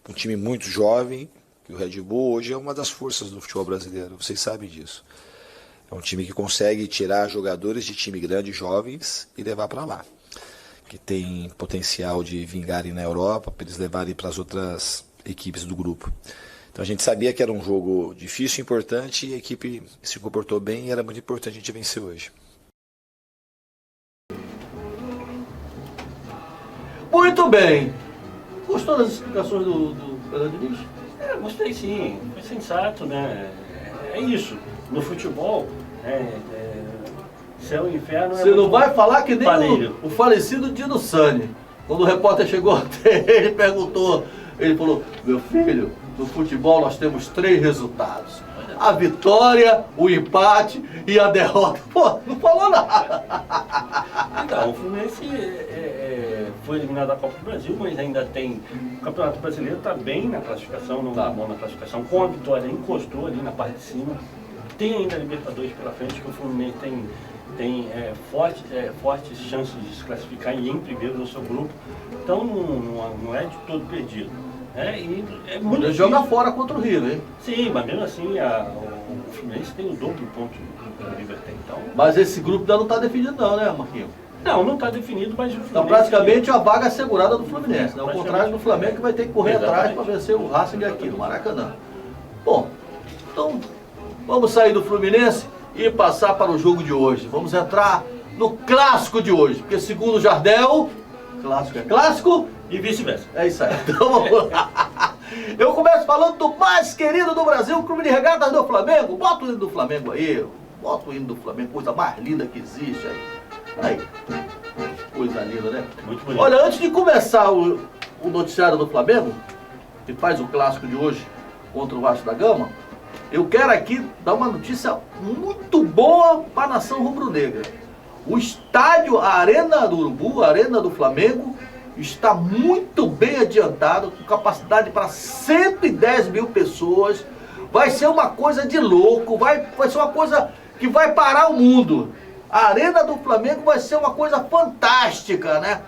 um time muito jovem, que o Red Bull hoje é uma das forças do futebol brasileiro, vocês sabem disso. É um time que consegue tirar jogadores de time grande, jovens, e levar para lá. Que tem potencial de vingarem na Europa, para eles levarem para as outras equipes do grupo. Então a gente sabia que era um jogo difícil, importante, e a equipe se comportou bem e era muito importante a gente vencer hoje. Muito bem. Gostou das explicações do Fernando Diniz? Gostei sim, foi sensato, né? É isso. No futebol, céu e inferno Você não vai falar que nem o falecido Dino Sani. Quando o repórter chegou até ele, perguntou, ele falou: meu filho, no futebol nós temos 3 resultados. A vitória, o empate e a derrota. Pô, não falou nada. Então, o Fluminense foi eliminado da Copa do Brasil, mas ainda tem... O Campeonato Brasileiro está bem na classificação, não está bom na classificação. Com a vitória, encostou ali na parte de cima. Tem ainda a Libertadores pela frente, que o Fluminense tem fortes chances de se classificar e em primeiro no seu grupo. Então, não é de todo perdido. E é muito ele joga fora contra o Rio, hein? Sim, mas mesmo assim o Fluminense tem o dobro de pontos que o River tem. Então... Mas esse grupo ainda não está definido não, né, Marquinhos? Não está definido, mas o Fluminense... Então praticamente a vaga assegurada do Fluminense, né? Ao contrário do Flamengo, que vai ter que correr atrás para vencer o Racing aqui no Maracanã. Bom, então vamos sair do Fluminense e passar para o jogo de hoje. Vamos entrar no clássico de hoje, porque segundo o Jardel, clássico é clássico e vice-versa. É isso aí. Então vamos lá. Eu começo falando do mais querido do Brasil, o Clube de Regatas do Flamengo. Bota o hino do Flamengo aí. Bota o hino do Flamengo, coisa mais linda que existe aí. Aí. Coisa linda, né? Muito bonito. Olha, antes de começar o noticiário do Flamengo, que faz o clássico de hoje contra o Vasco da Gama, eu quero aqui dar uma notícia muito boa para a nação rubro-negra. O estádio, a Arena do Urubu, a Arena do Flamengo, está muito bem adiantado, com capacidade para 110 mil pessoas. Vai ser uma coisa de louco, vai ser uma coisa que vai parar o mundo. A Arena do Flamengo vai ser uma coisa fantástica, né?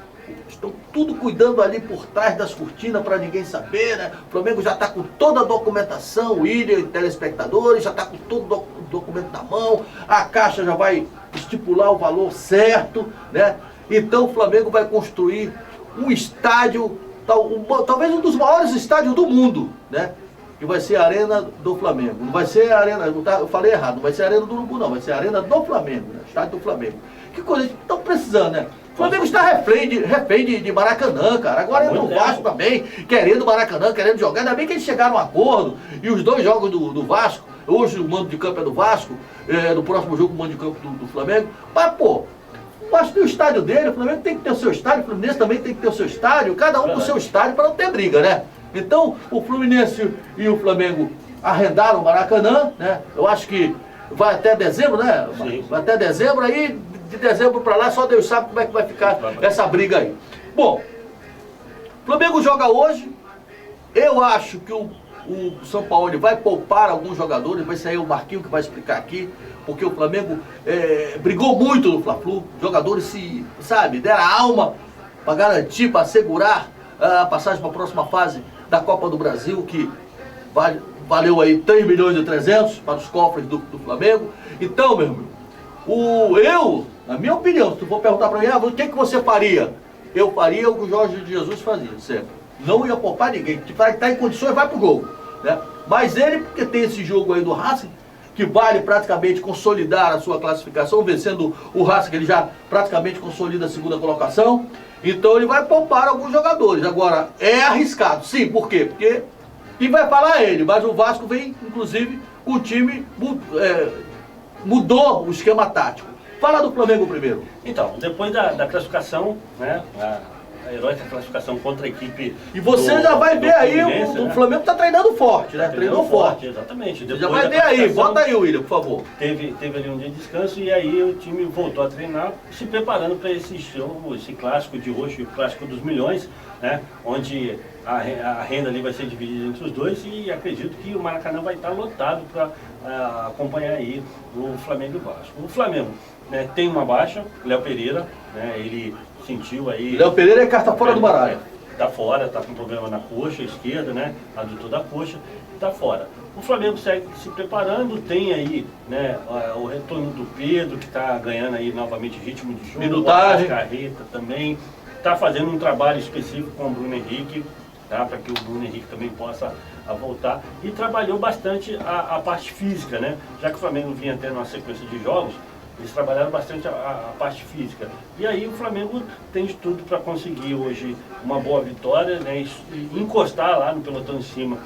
Estão tudo cuidando ali por trás das cortinas para ninguém saber, né? O Flamengo já está com toda a documentação, o William e telespectadores, já está com documento na mão, a Caixa já vai estipular o valor certo, né? Então o Flamengo vai construir um estádio, talvez um dos maiores estádios do mundo, né? Que vai ser a Arena do Flamengo. Não vai ser a Arena, eu falei errado, não vai ser a Arena do Urubu, não, vai ser a Arena do Flamengo, né? Estádio do Flamengo. Que coisa, estão precisando, né? O Flamengo está refém de Maracanã, cara. Agora entra o Vasco também, querendo Maracanã, querendo jogar. Ainda bem que eles chegaram a um acordo. E os 2 jogos do Vasco, hoje o mando de campo é do Vasco, no próximo jogo o mando de campo do Flamengo. Mas, pô, o Vasco tem o estádio dele, o Flamengo tem que ter o seu estádio, o Fluminense também tem que ter o seu estádio, cada um com o seu estádio para não ter briga, né? Então, o Fluminense e o Flamengo arrendaram o Maracanã, né? Eu acho que vai até dezembro, né? Sim. Vai até dezembro, aí de dezembro para lá só Deus sabe como é que vai ficar essa briga aí. Bom, o Flamengo joga hoje, eu acho que o São Paulo vai poupar alguns jogadores, vai sair o Marquinhos que vai explicar aqui, porque o Flamengo brigou muito no Fla-Flu, jogadores deram a alma para garantir, para assegurar a passagem para a próxima fase da Copa do Brasil, que valeu aí 3 milhões e 300 para os cofres do Flamengo. Então, meu irmão, na minha opinião, se tu for perguntar para mim, o que você faria? Eu faria o que o Jorge Jesus fazia, sempre. Não ia poupar ninguém. Se está em condições, vai pro jogo, né? Mas ele, porque tem esse jogo aí do Racing, que vale praticamente consolidar a sua classificação, vencendo o Racing, que ele já praticamente consolida a 2ª colocação. Então ele vai poupar alguns jogadores. Agora, é arriscado, sim, por quê? Porque, e vai falar ele, mas o Vasco vem, inclusive, com o time, mudou o esquema tático. Fala do Flamengo primeiro. Então, depois da classificação, né, a heróica classificação contra a equipe. E você já vai ver aí, o Flamengo está treinando forte, né? Treinou forte. Exatamente. Você já vai ver aí, bota aí, William, por favor. Teve ali um dia de descanso e aí o time voltou a treinar, se preparando para esse jogo, esse clássico de hoje, o clássico dos milhões, né? Onde a renda ali vai ser dividida entre os dois e acredito que o Maracanã vai estar lotado para acompanhar aí o Flamengo e o Vasco. O Flamengo, né, tem uma baixa, Léo Pereira, né, ele sentiu aí... Léo Pereira é carta fora do baralho. Tá fora, tá com problema na coxa esquerda, né, adutor da coxa, tá fora. O Flamengo segue se preparando, tem aí, né, o retorno do Pedro, que está ganhando aí novamente ritmo de jogo, minutagem. O Carreta também, tá fazendo um trabalho específico com o Bruno Henrique, tá, para que o Bruno Henrique também possa voltar, e trabalhou bastante a parte física, né, já que o Flamengo vinha tendo uma sequência de jogos, eles trabalharam bastante a parte física. E aí o Flamengo tem de tudo para conseguir hoje uma boa vitória, né, e encostar lá no pelotão em cima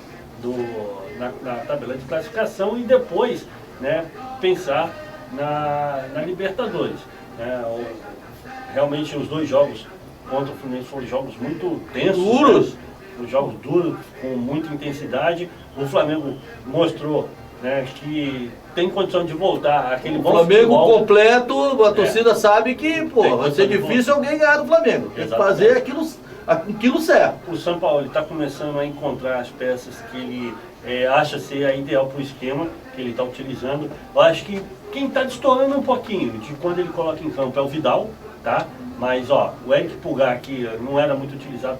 na tabela de classificação e depois, né, pensar na Libertadores. Realmente os 2 jogos contra o Fluminense foram jogos muito tensos. Duros. Né, jogos duros, com muita intensidade. O Flamengo mostrou, né, que tem condição de voltar aquele bom Flamengo futebol. Completo, a torcida sabe que, pô, vai ser difícil alguém ganhar do Flamengo. Tem que fazer aquilo certo. O São Paulo está começando a encontrar as peças que ele acha ser a ideal para o esquema que ele está utilizando. Eu acho que quem está destoando um pouquinho de quando ele coloca em campo é o Vidal, tá? Mas, ó, o Eric Pulgar aqui não era muito utilizado.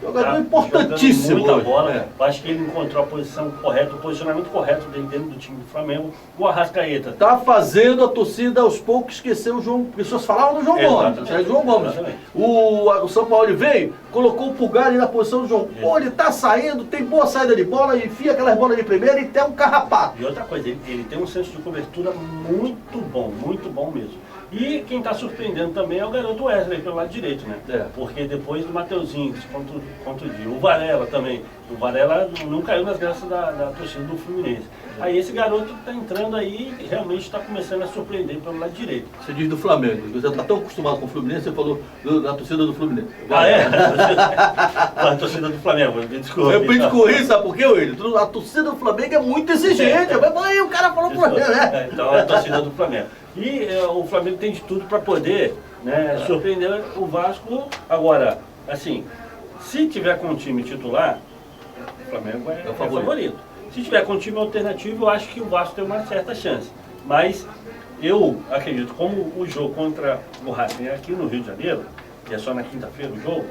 Jogador importantíssimo. Muita bola. Eu acho que ele encontrou a posição correta, o posicionamento correto dele dentro do time do Flamengo. O Arrascaeta tá fazendo a torcida aos poucos esquecer o João. Pessoas falavam do João Gomes. João Gomes. O São Paulo veio, colocou o Pulgar ali na posição do João. Pô, ele tá saindo, tem boa saída de bola, enfia aquelas bolas de primeira e tem um carrapato. E outra coisa, ele tem um senso de cobertura muito bom mesmo. E quem está surpreendendo também é o garoto Wesley pelo lado direito, né? Porque depois do Mateuzinho, contundiu, o Varela também. O Varela não caiu nas graças da torcida do Fluminense. Aí esse garoto está entrando aí e realmente está começando a surpreender pelo lado direito. Você diz do Flamengo, você está tão acostumado com o Fluminense, você falou da torcida do Fluminense. A torcida do Flamengo, desculpa. Eu discorri, sabe por quê, William? A torcida do Flamengo é muito exigente. Aí o cara falou Flamengo, né? Então é a torcida do Flamengo. E o Flamengo tem de tudo para poder, né, surpreender o Vasco. Agora, assim, se tiver com o time titular, o Flamengo é o favorito. Se tiver com o time alternativo, eu acho que o Vasco tem uma certa chance. Mas eu acredito, como o jogo contra o Racing é aqui no Rio de Janeiro, que é só na quinta-feira o jogo,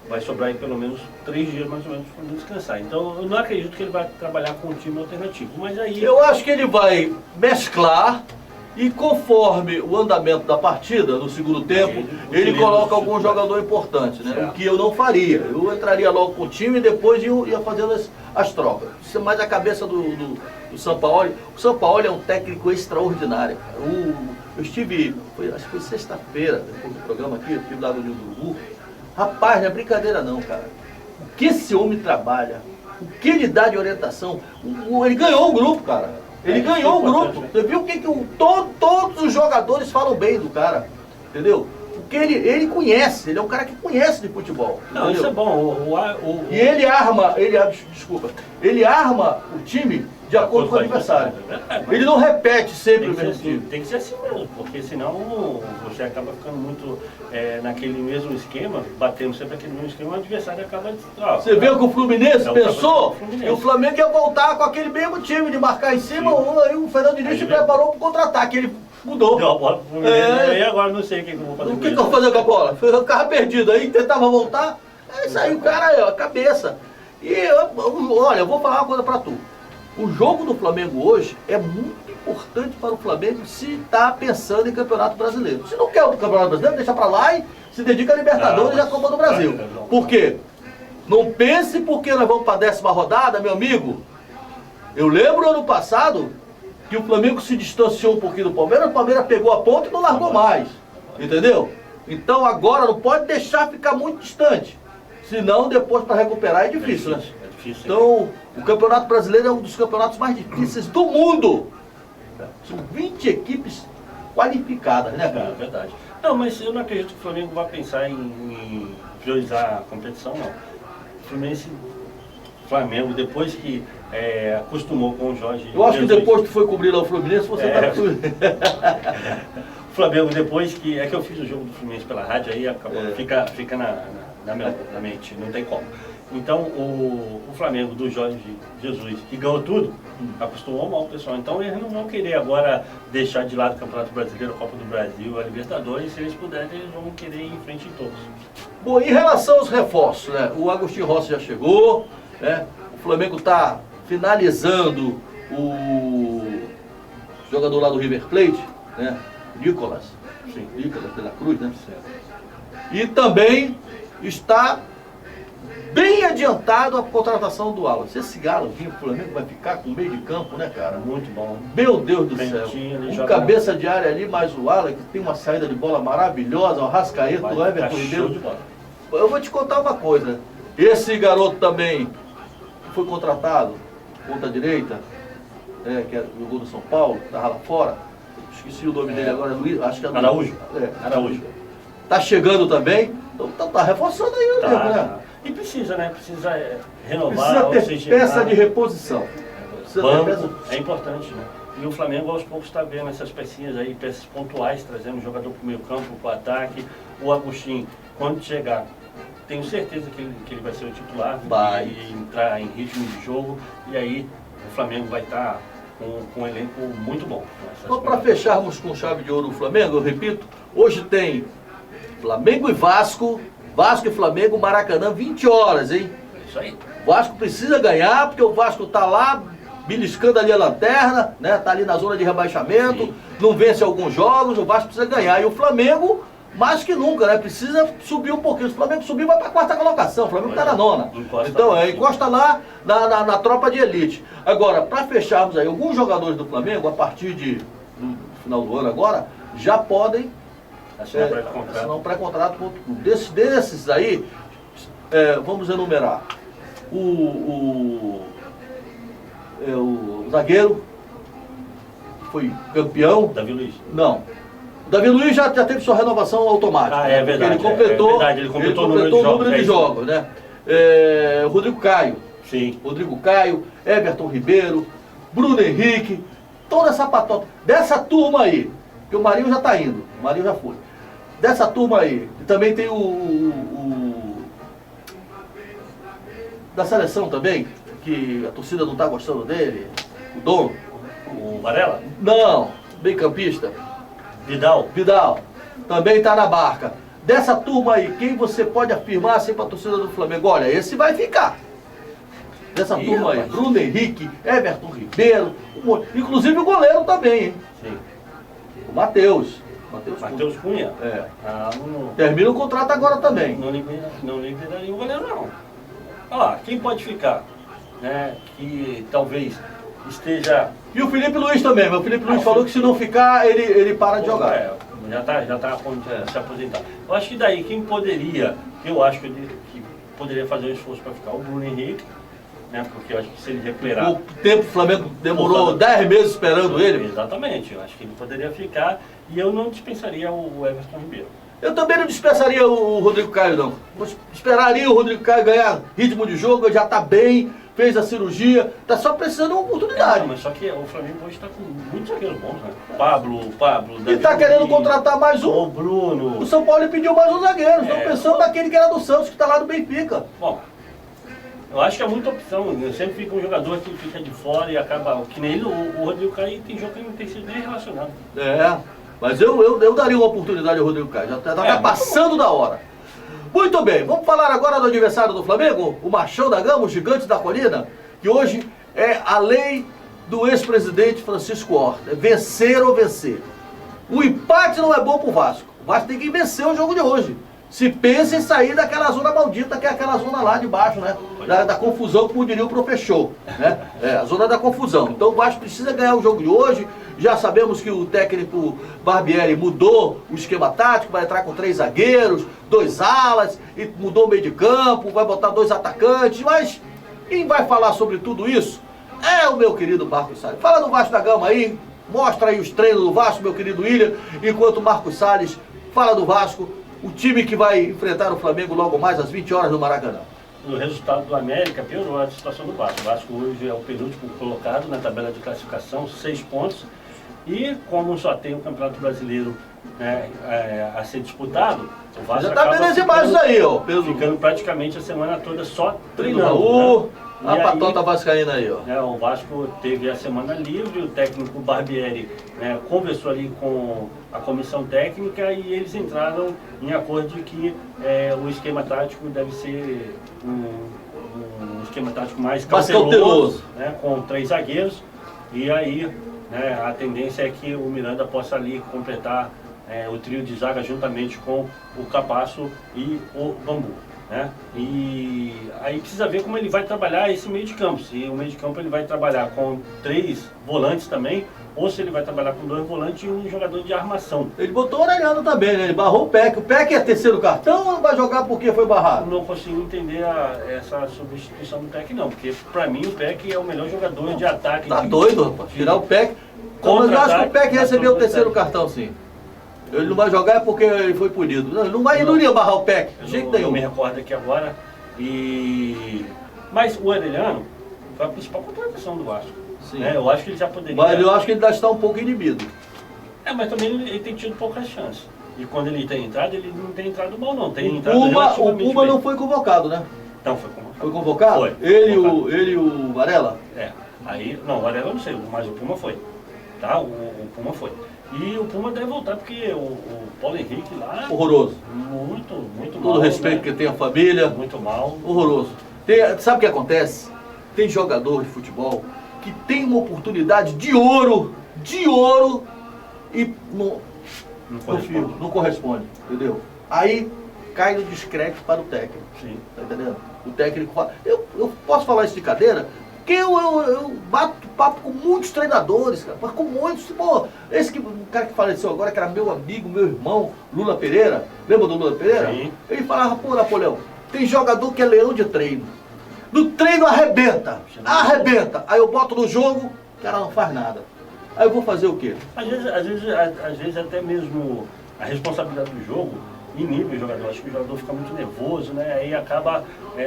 vai sobrar aí pelo menos 3 dias mais ou menos para descansar. Então eu não acredito que ele vai trabalhar com um time alternativo. Mas aí Eu acho que ele vai mesclar e conforme o andamento da partida, no segundo tempo, ele coloca algum jogador importante, né? Certo. O que eu não faria. Eu entraria logo com o time e depois ia fazendo as trocas. Isso é mais a cabeça do Sampaoli. O Sampaoli é um técnico extraordinário, cara. Eu estive, acho que foi sexta-feira, depois do programa aqui, eu estive lá no Rio do Urubu. Rapaz, não é brincadeira não, cara. O que esse homem trabalha, o que ele dá de orientação, ele ganhou o grupo, cara. Ele ganhou o grupo. Você viu o que todos os jogadores falam bem do cara, entendeu? Porque ele conhece, ele é um cara que conhece de futebol. Não, entendeu? isso é bom. E ele arma o time de acordo com o adversário. Ele não repete sempre o mesmo time. Tem que ser assim mesmo, porque senão você acaba ficando muito naquele mesmo esquema, batendo sempre aquele mesmo esquema, o adversário acaba... Você vê que o Fluminense pensou Fluminense. que o Flamengo ia voltar com aquele mesmo time de marcar em cima, aí o Fernando Diniz se preparou para o contra-ataque, ele mudou. Deu a bola pro Fluminense, e agora não sei o que eu vou fazer. O que eu vou fazer com a bola? Eu ficava perdido, aí tentava voltar, é isso aí, o cara, a cabeça. E olha, eu vou falar uma coisa pra tu. O jogo do Flamengo hoje é muito importante para o Flamengo se está pensando em Campeonato Brasileiro. Se não quer o Campeonato Brasileiro, deixa pra lá e se dedica a Libertadores e a Copa do Brasil. Por quê? Não pense porque nós vamos para a 10ª rodada, meu amigo. Eu lembro ano passado que o Flamengo se distanciou um pouquinho do Palmeiras, o Palmeiras pegou a ponta e não largou mais. Entendeu? Então agora não pode deixar ficar muito distante. Senão depois para recuperar é difícil, né? É difícil. Então o Campeonato Brasileiro é um dos campeonatos mais difíceis do mundo. São 20 equipes qualificadas, né, É cara? verdade. Não, mas eu não acredito que o Flamengo vá pensar em priorizar a competição, não. Flamengo, depois que acostumou com o Jorge... Eu acho que Jesus, depois que foi cobrir lá o Fluminense, você tá... O Flamengo, depois que... É que eu fiz o jogo do Fluminense pela rádio, aí acabou, fica na mente, não tem como. Então, o Flamengo do Jorge Jesus, que ganhou tudo, acostumou mal o pessoal. Então, eles não vão querer agora deixar de lado o Campeonato Brasileiro, a Copa do Brasil, a Libertadores. Se eles puderem, eles vão querer ir em frente em todos. Bom, em relação aos reforços, né? O Agostinho Rossi já chegou, né? O Flamengo está finalizando o jogador lá do River Plate, né? Nicolas de la Cruz, né? E também está bem adiantado a contratação do Wallace. Esse galozinho, o Flamengo vai ficar com meio de campo, né, cara? Muito bom. Meu Deus do céu. Ele Cabeça de área ali, mais o Wallace, que tem uma saída de bola maravilhosa, o Rascaeta, o Everton Ribeiro. Eu vou te contar uma coisa. Esse garoto também foi contratado, ponta direita, que jogou no São Paulo, estava lá fora. Esqueci o nome dele agora, Luiz, acho que é Araújo. Araújo. Tá chegando também, então tá reforçando aí o tempo, né? E precisa, né? Precisa renovar, Precisa ter peça de reposição. Banco é importante, né? E o Flamengo aos poucos está vendo essas pecinhas aí, peças pontuais, trazendo jogador para o meio campo, para o ataque. O Agostinho, quando chegar, tenho certeza que ele vai ser o titular e entrar em ritmo de jogo. E aí o Flamengo vai estar com um elenco muito bom. Então, para fecharmos com chave de ouro o Flamengo, eu repito, hoje tem Flamengo e Vasco, Vasco e Flamengo, Maracanã, 20 horas, hein? Isso aí. O Vasco precisa ganhar, porque o Vasco tá lá, beliscando ali a lanterna, né? Tá ali na zona de rebaixamento, sim, não vence alguns jogos, o Vasco precisa ganhar. E o Flamengo, mais que nunca, né? Precisa subir um pouquinho. Se o Flamengo subir, vai para a 4ª colocação. O Flamengo está na 9ª. Então, encosta lá na tropa de elite. Agora, para fecharmos aí, alguns jogadores do Flamengo, a partir do final do ano agora, já podem assinar um pré-contrato com outro clube. Desses aí, vamos enumerar. O zagueiro, que foi campeão. Davi Luiz. Não. O Davi Luiz já teve sua renovação automática. Ah, é verdade. Ele completou, ele completou o número de jogos, né? Rodrigo Caio. Sim. Rodrigo Caio, Everton Ribeiro, Bruno Henrique, toda essa patota. Dessa turma aí, que o Marinho já está indo, o Marinho já foi. Dessa turma aí, e também tem da seleção também, que a torcida não está gostando dele, o dono. O Varela? Não, bem campista. Vidal. Também está na barca. Dessa turma aí, quem você pode afirmar assim pra torcida do Flamengo? Olha, esse vai ficar. Dessa turma aí, Bruno Henrique, Everton Ribeiro, inclusive o goleiro também, hein? Sim. O Matheus Cunha? É. Não, termina o contrato agora também. não liberaria o goleiro, não. Olha lá, quem pode ficar? Né, que talvez esteja... E o Felipe Luiz também, mas o Felipe Luiz falou que se não ficar, ele para de jogar. Já tá a ponto de se aposentar. Eu acho que daí quem poderia, eu acho que poderia fazer um esforço para ficar o Bruno Henrique, né, porque eu acho que se ele recuperar... O tempo o Flamengo demorou 10 meses esperando ele. Exatamente, eu acho que ele poderia ficar e eu não dispensaria o Everton Ribeiro. Eu também não dispensaria o Rodrigo Caio, não. Eu esperaria o Rodrigo Caio ganhar ritmo de jogo, ele já está bem, fez a cirurgia, está só precisando de uma oportunidade. Mas só que o Flamengo hoje está com muitos zagueiros bons, né? Pablo, e está querendo contratar mais um. O Bruno. O São Paulo pediu mais um zagueiro, estão pensando naquele que era do Santos, que está lá no Benfica. Bom, eu acho que é muita opção, sempre fica um jogador que fica de fora e acaba, que nem ele, o Rodrigo Caio tem jogo que não tem sido nem relacionado. Mas eu daria uma oportunidade ao Rodrigo Caio, já está passando da hora. Muito bem, vamos falar agora do adversário do Flamengo, o Machão da Gama, o Gigante da Colina, que hoje é a lei do ex-presidente Francisco Horta, é vencer ou vencer. O empate não é bom pro Vasco, o Vasco tem que vencer o jogo de hoje. Se pensa em sair daquela zona maldita, que é aquela zona lá de baixo, né? Da confusão, como diria o professor, né? A zona da confusão. Então o Vasco precisa ganhar o jogo de hoje. Já sabemos que o técnico Barbieri mudou o esquema tático, vai entrar com 3 zagueiros, 2 alas, e mudou o meio de campo, vai botar 2 atacantes, mas quem vai falar sobre tudo isso é o meu querido Marcos Salles. Fala do Vasco da Gama aí, mostra aí os treinos do Vasco, meu querido William, enquanto o Marcos Salles fala do Vasco, o time que vai enfrentar o Flamengo logo mais às 20 horas no Maracanã. O resultado do América piorou a situação do Vasco. O Vasco hoje é o penúltimo colocado na tabela de classificação, 6 pontos. E como só tem o Campeonato Brasileiro, né, a ser disputado, o Vasco já tá vendo as imagens aí, ó. Ficando praticamente a semana toda só treinando. A patota vascaína aí, ó. O Vasco teve a semana livre, o técnico Barbieri, né, conversou ali com a comissão técnica e eles entraram em acordo de que o esquema tático deve ser um esquema tático mais cauteloso, né, com 3 zagueiros. E aí, né, a tendência é que o Miranda possa ali completar o trio de zaga juntamente com o Capasso e o Bambu. Né? E aí precisa ver como ele vai trabalhar esse meio de campo. Se o meio de campo ele vai trabalhar com 3 volantes também, ou se ele vai trabalhar com 2 volantes e um jogador de armação. Ele botou o Orelhano também, né? Ele barrou o Peck. O Peck é terceiro cartão ou vai jogar porque foi barrado? Não consigo entender essa substituição do Peck não, porque pra mim o Peck é o melhor jogador de ataque. Tá doido, rapaz. Tirar o Peck. Mas eu acho que o Peck recebeu o terceiro cartão, sim. Ele não vai jogar é porque ele foi punido. Não ia barrar o Peck, de jeito nenhum. Eu me recordo aqui agora. Mas o Orelhano foi a principal contratação do Vasco. Sim. Eu acho que ele já poderia... Mas eu acho que ele ainda está um pouco inibido. Mas também ele tem tido poucas chances. E quando ele tem entrado, ele não tem entrado mal não. Tem O Puma não foi convocado, né? Não, foi convocado. Foi convocado? Foi. Ele e o Varela? Não, o Varela eu não sei, mas o Puma foi. Tá? O Puma foi. E o Puma deve voltar porque o Paulo Henrique lá... Horroroso. Muito mal. Todo respeito que tem a família. Muito mal. Horroroso. Sabe o que acontece? Tem jogador de futebol que tem uma oportunidade de ouro e não corresponde, entendeu? Aí cai no descrédito para o técnico. Sim. Tá entendendo? O técnico fala... Eu posso falar isso de cadeira? Porque eu bato papo com muitos treinadores, cara, mas com muitos. Pô, o cara que faleceu agora, que era meu amigo, meu irmão, Lula Pereira, lembra do Lula Pereira? Sim. Ele falava, pô, Napoleão, tem jogador que é leão de treino. No treino arrebenta. Aí eu boto no jogo, o cara não faz nada. Aí eu vou fazer o quê? Às vezes até mesmo a responsabilidade do jogo inibe o jogador. Acho que o jogador fica muito nervoso, né? Aí acaba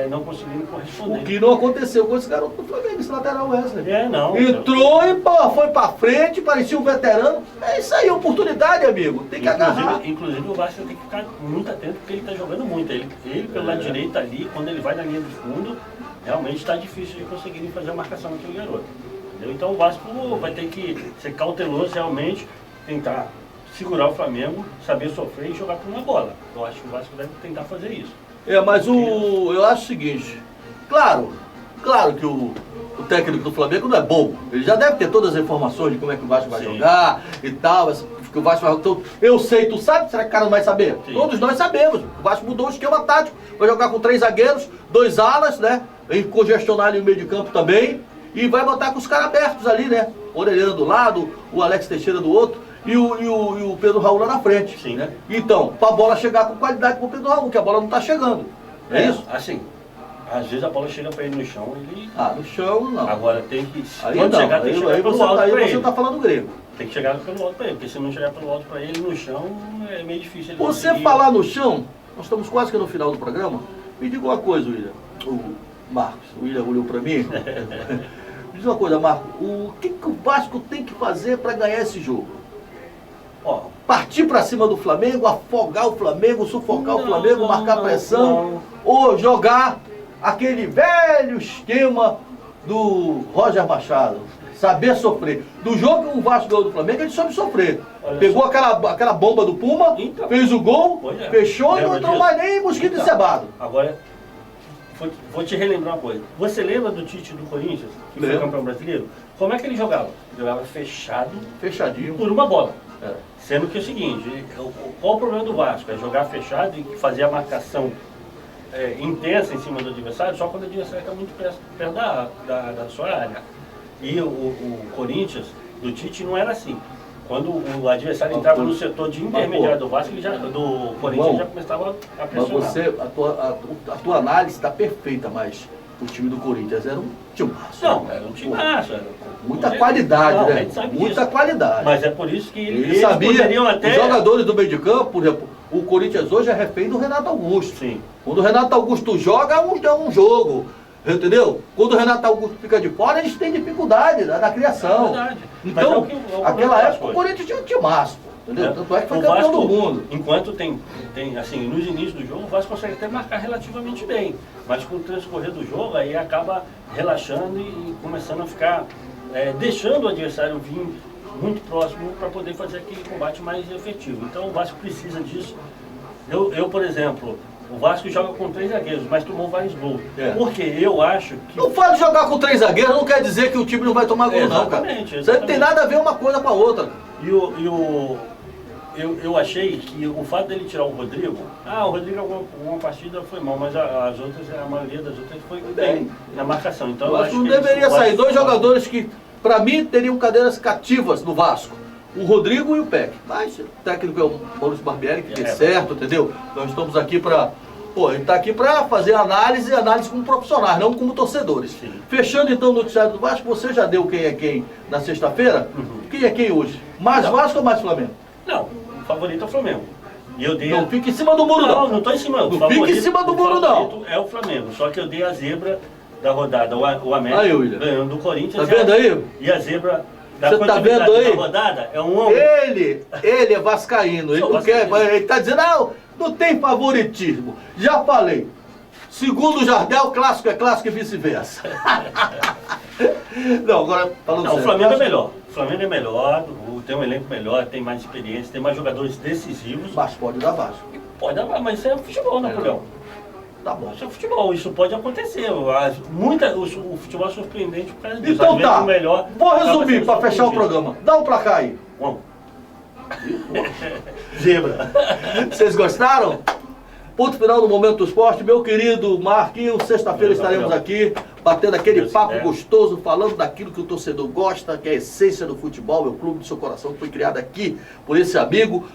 não conseguindo corresponder. O que não aconteceu com esse garoto do Flamengo, esse lateral Wesley. Não. Entrou e foi pra frente, parecia um veterano. É isso aí, oportunidade, amigo. Tem que agarrar. Inclusive o Vasco tem que ficar muito atento porque ele tá jogando muito. Ele pelo lado direito ali, quando ele vai na linha de fundo, realmente está difícil de conseguirem fazer a marcação naquele garoto. Entendeu? Então o Vasco vai ter que ser cauteloso realmente, tentar segurar o Flamengo, saber sofrer e jogar por uma bola. Eu acho que o Vasco deve tentar fazer isso. Mas eu acho o seguinte, claro que o técnico do Flamengo não é bobo. Ele já deve ter todas as informações de como é que o Vasco vai jogar e tal. Que o Vasco vai... Então, eu sei, tu sabe? Será que o cara não vai saber? Sim. Todos nós sabemos. O Vasco mudou o esquema tático. Vai jogar com 3 zagueiros, 2 alas, né? E congestionar ali o meio de campo também. E vai botar com os caras abertos ali, né? Orelhana do lado, o Alex Teixeira do outro e o Pedro Raul lá na frente. Sim. Né? Então, pra bola chegar com qualidade pro Pedro Raul, que a bola não tá chegando. É isso? Assim, às vezes a bola chega pra ele no chão, ele... no chão não. Agora tem que... Aí quando não, chegar, tem que chegar pelo alto pra ele. Aí você tá falando grego. Tem que chegar pelo alto pra ele, porque se não chegar pelo alto pra ele no chão, é meio difícil. Você falar no chão, nós estamos quase que no final do programa. Me diga uma coisa, William. O Marcos, o William olhou pra mim. Me diz uma coisa, Marcos. O que o Vasco tem que fazer pra ganhar esse jogo? Partir pra cima do Flamengo, afogar o Flamengo, sufocar o Flamengo, marcar pressão, ou jogar aquele velho esquema do Roger Machado, saber sofrer. Do jogo que o Vasco ganhou do Flamengo, ele soube sofrer. Pegou aquela bomba do Puma, fez o gol, fechou e não entrou mais nem mosquito encebado. Agora, vou te relembrar uma coisa. Você lembra do Tite do Corinthians, que foi campeão brasileiro? Como é que ele jogava? Jogava fechadinho, por uma bola. Sendo que é o seguinte, qual o problema do Vasco? É jogar fechado e fazer a marcação intensa em cima do adversário só quando o adversário está muito perto da sua área. E o Corinthians, do Tite, não era assim. Quando o adversário entrava no setor de intermediário do Vasco, do Corinthians já começava a pressionar. A tua análise está perfeita, mas o time do Corinthians era um timaço. Não, era um timaço. Muita qualidade, né? Muita qualidade. Mas é por isso que eles poderiam até... Os jogadores do meio de campo, por exemplo, o Corinthians hoje é refém do Renato Augusto. Sim. Quando o Renato Augusto joga, é um jogo. Entendeu? Quando o Renato Augusto fica de fora, eles têm dificuldade na criação. É verdade. Então, naquela época, o Corinthians tinha um timaço. Entendeu? Tanto é que foi campeão do mundo. Enquanto tem, assim, nos inícios do jogo, o Vasco consegue até marcar relativamente bem. Mas com o transcorrer do jogo, aí acaba relaxando e começando a ficar, deixando o adversário vir muito próximo para poder fazer aquele combate mais efetivo. Então o Vasco precisa disso. Eu, por exemplo, o Vasco joga com 3 zagueiros, mas tomou vários gols. Porque eu acho que... Não pode jogar com 3 zagueiros, não quer dizer que o time não vai tomar gol, não, cara. Exatamente. Isso não tem nada a ver uma coisa com a outra. Eu achei que o fato dele tirar o Rodrigo, o Rodrigo uma partida foi mal, mas a maioria das outras foi bem na marcação. Então eu acho que não deveria sair 2 jogadores que, pra mim, teriam cadeiras cativas no Vasco. O Rodrigo e o Peck. Mas o técnico é o Maurício Barbieri, que é certo, entendeu? Nós estamos aqui pra... a gente tá aqui pra fazer análise como profissionais, não como torcedores. Sim. Fechando então o noticiário do Vasco, você já deu quem é quem na sexta-feira? Quem é quem hoje? Mais Vasco ou mais Flamengo? Não, o favorito é o Flamengo. E eu dei não fica em cima do muro, não. Não estou em cima. Não fica em cima do muro, não. O favorito é o Flamengo. Só que eu dei a zebra da rodada. O América ganhando do Corinthians. Tá vendo aí? E a zebra da continuidade da rodada é um... Ele é vascaíno. Ele não quer... Ele tá dizendo, não tem favoritismo. Já falei. Segundo o Jardel, clássico é clássico e vice-versa. Não, agora falando sério. O Flamengo é melhor. O Flamengo é melhor, tem um elenco melhor, tem mais experiência, tem mais jogadores decisivos. Mas pode dar Vasco. Pode dar, mas isso é futebol, né, Pulhão? Tá bom. Isso é futebol, isso pode acontecer. O futebol é surpreendente por causa disso. Então tá, melhor, vou resumir para fechar o programa. Dá um placar aí. Bom. Zebra. Vocês gostaram? Ponto final do Momento do Esporte. Meu querido Marquinhos, sexta-feira estaremos aqui batendo aquele papo gostoso, falando daquilo que o torcedor gosta, que é a essência do futebol, é o clube do seu coração, que foi criado aqui por esse amigo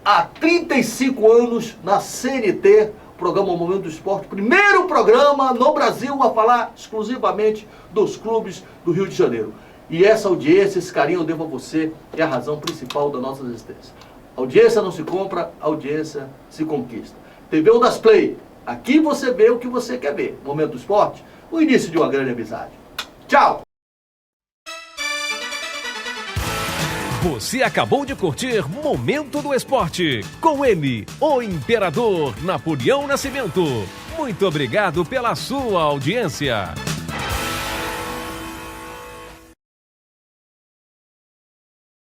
há 35 anos na CNT, programa Momento do Esporte, primeiro programa no Brasil a falar exclusivamente dos clubes do Rio de Janeiro. E essa audiência, esse carinho eu devo a você, é a razão principal da nossa existência. A audiência não se compra, a audiência se conquista. TV Ondas Play, aqui você vê o que você quer ver. Momento do Esporte, o início de uma grande amizade. Tchau! Você acabou de curtir Momento do Esporte, com ele, o Imperador Napoleão Nascimento. Muito obrigado pela sua audiência.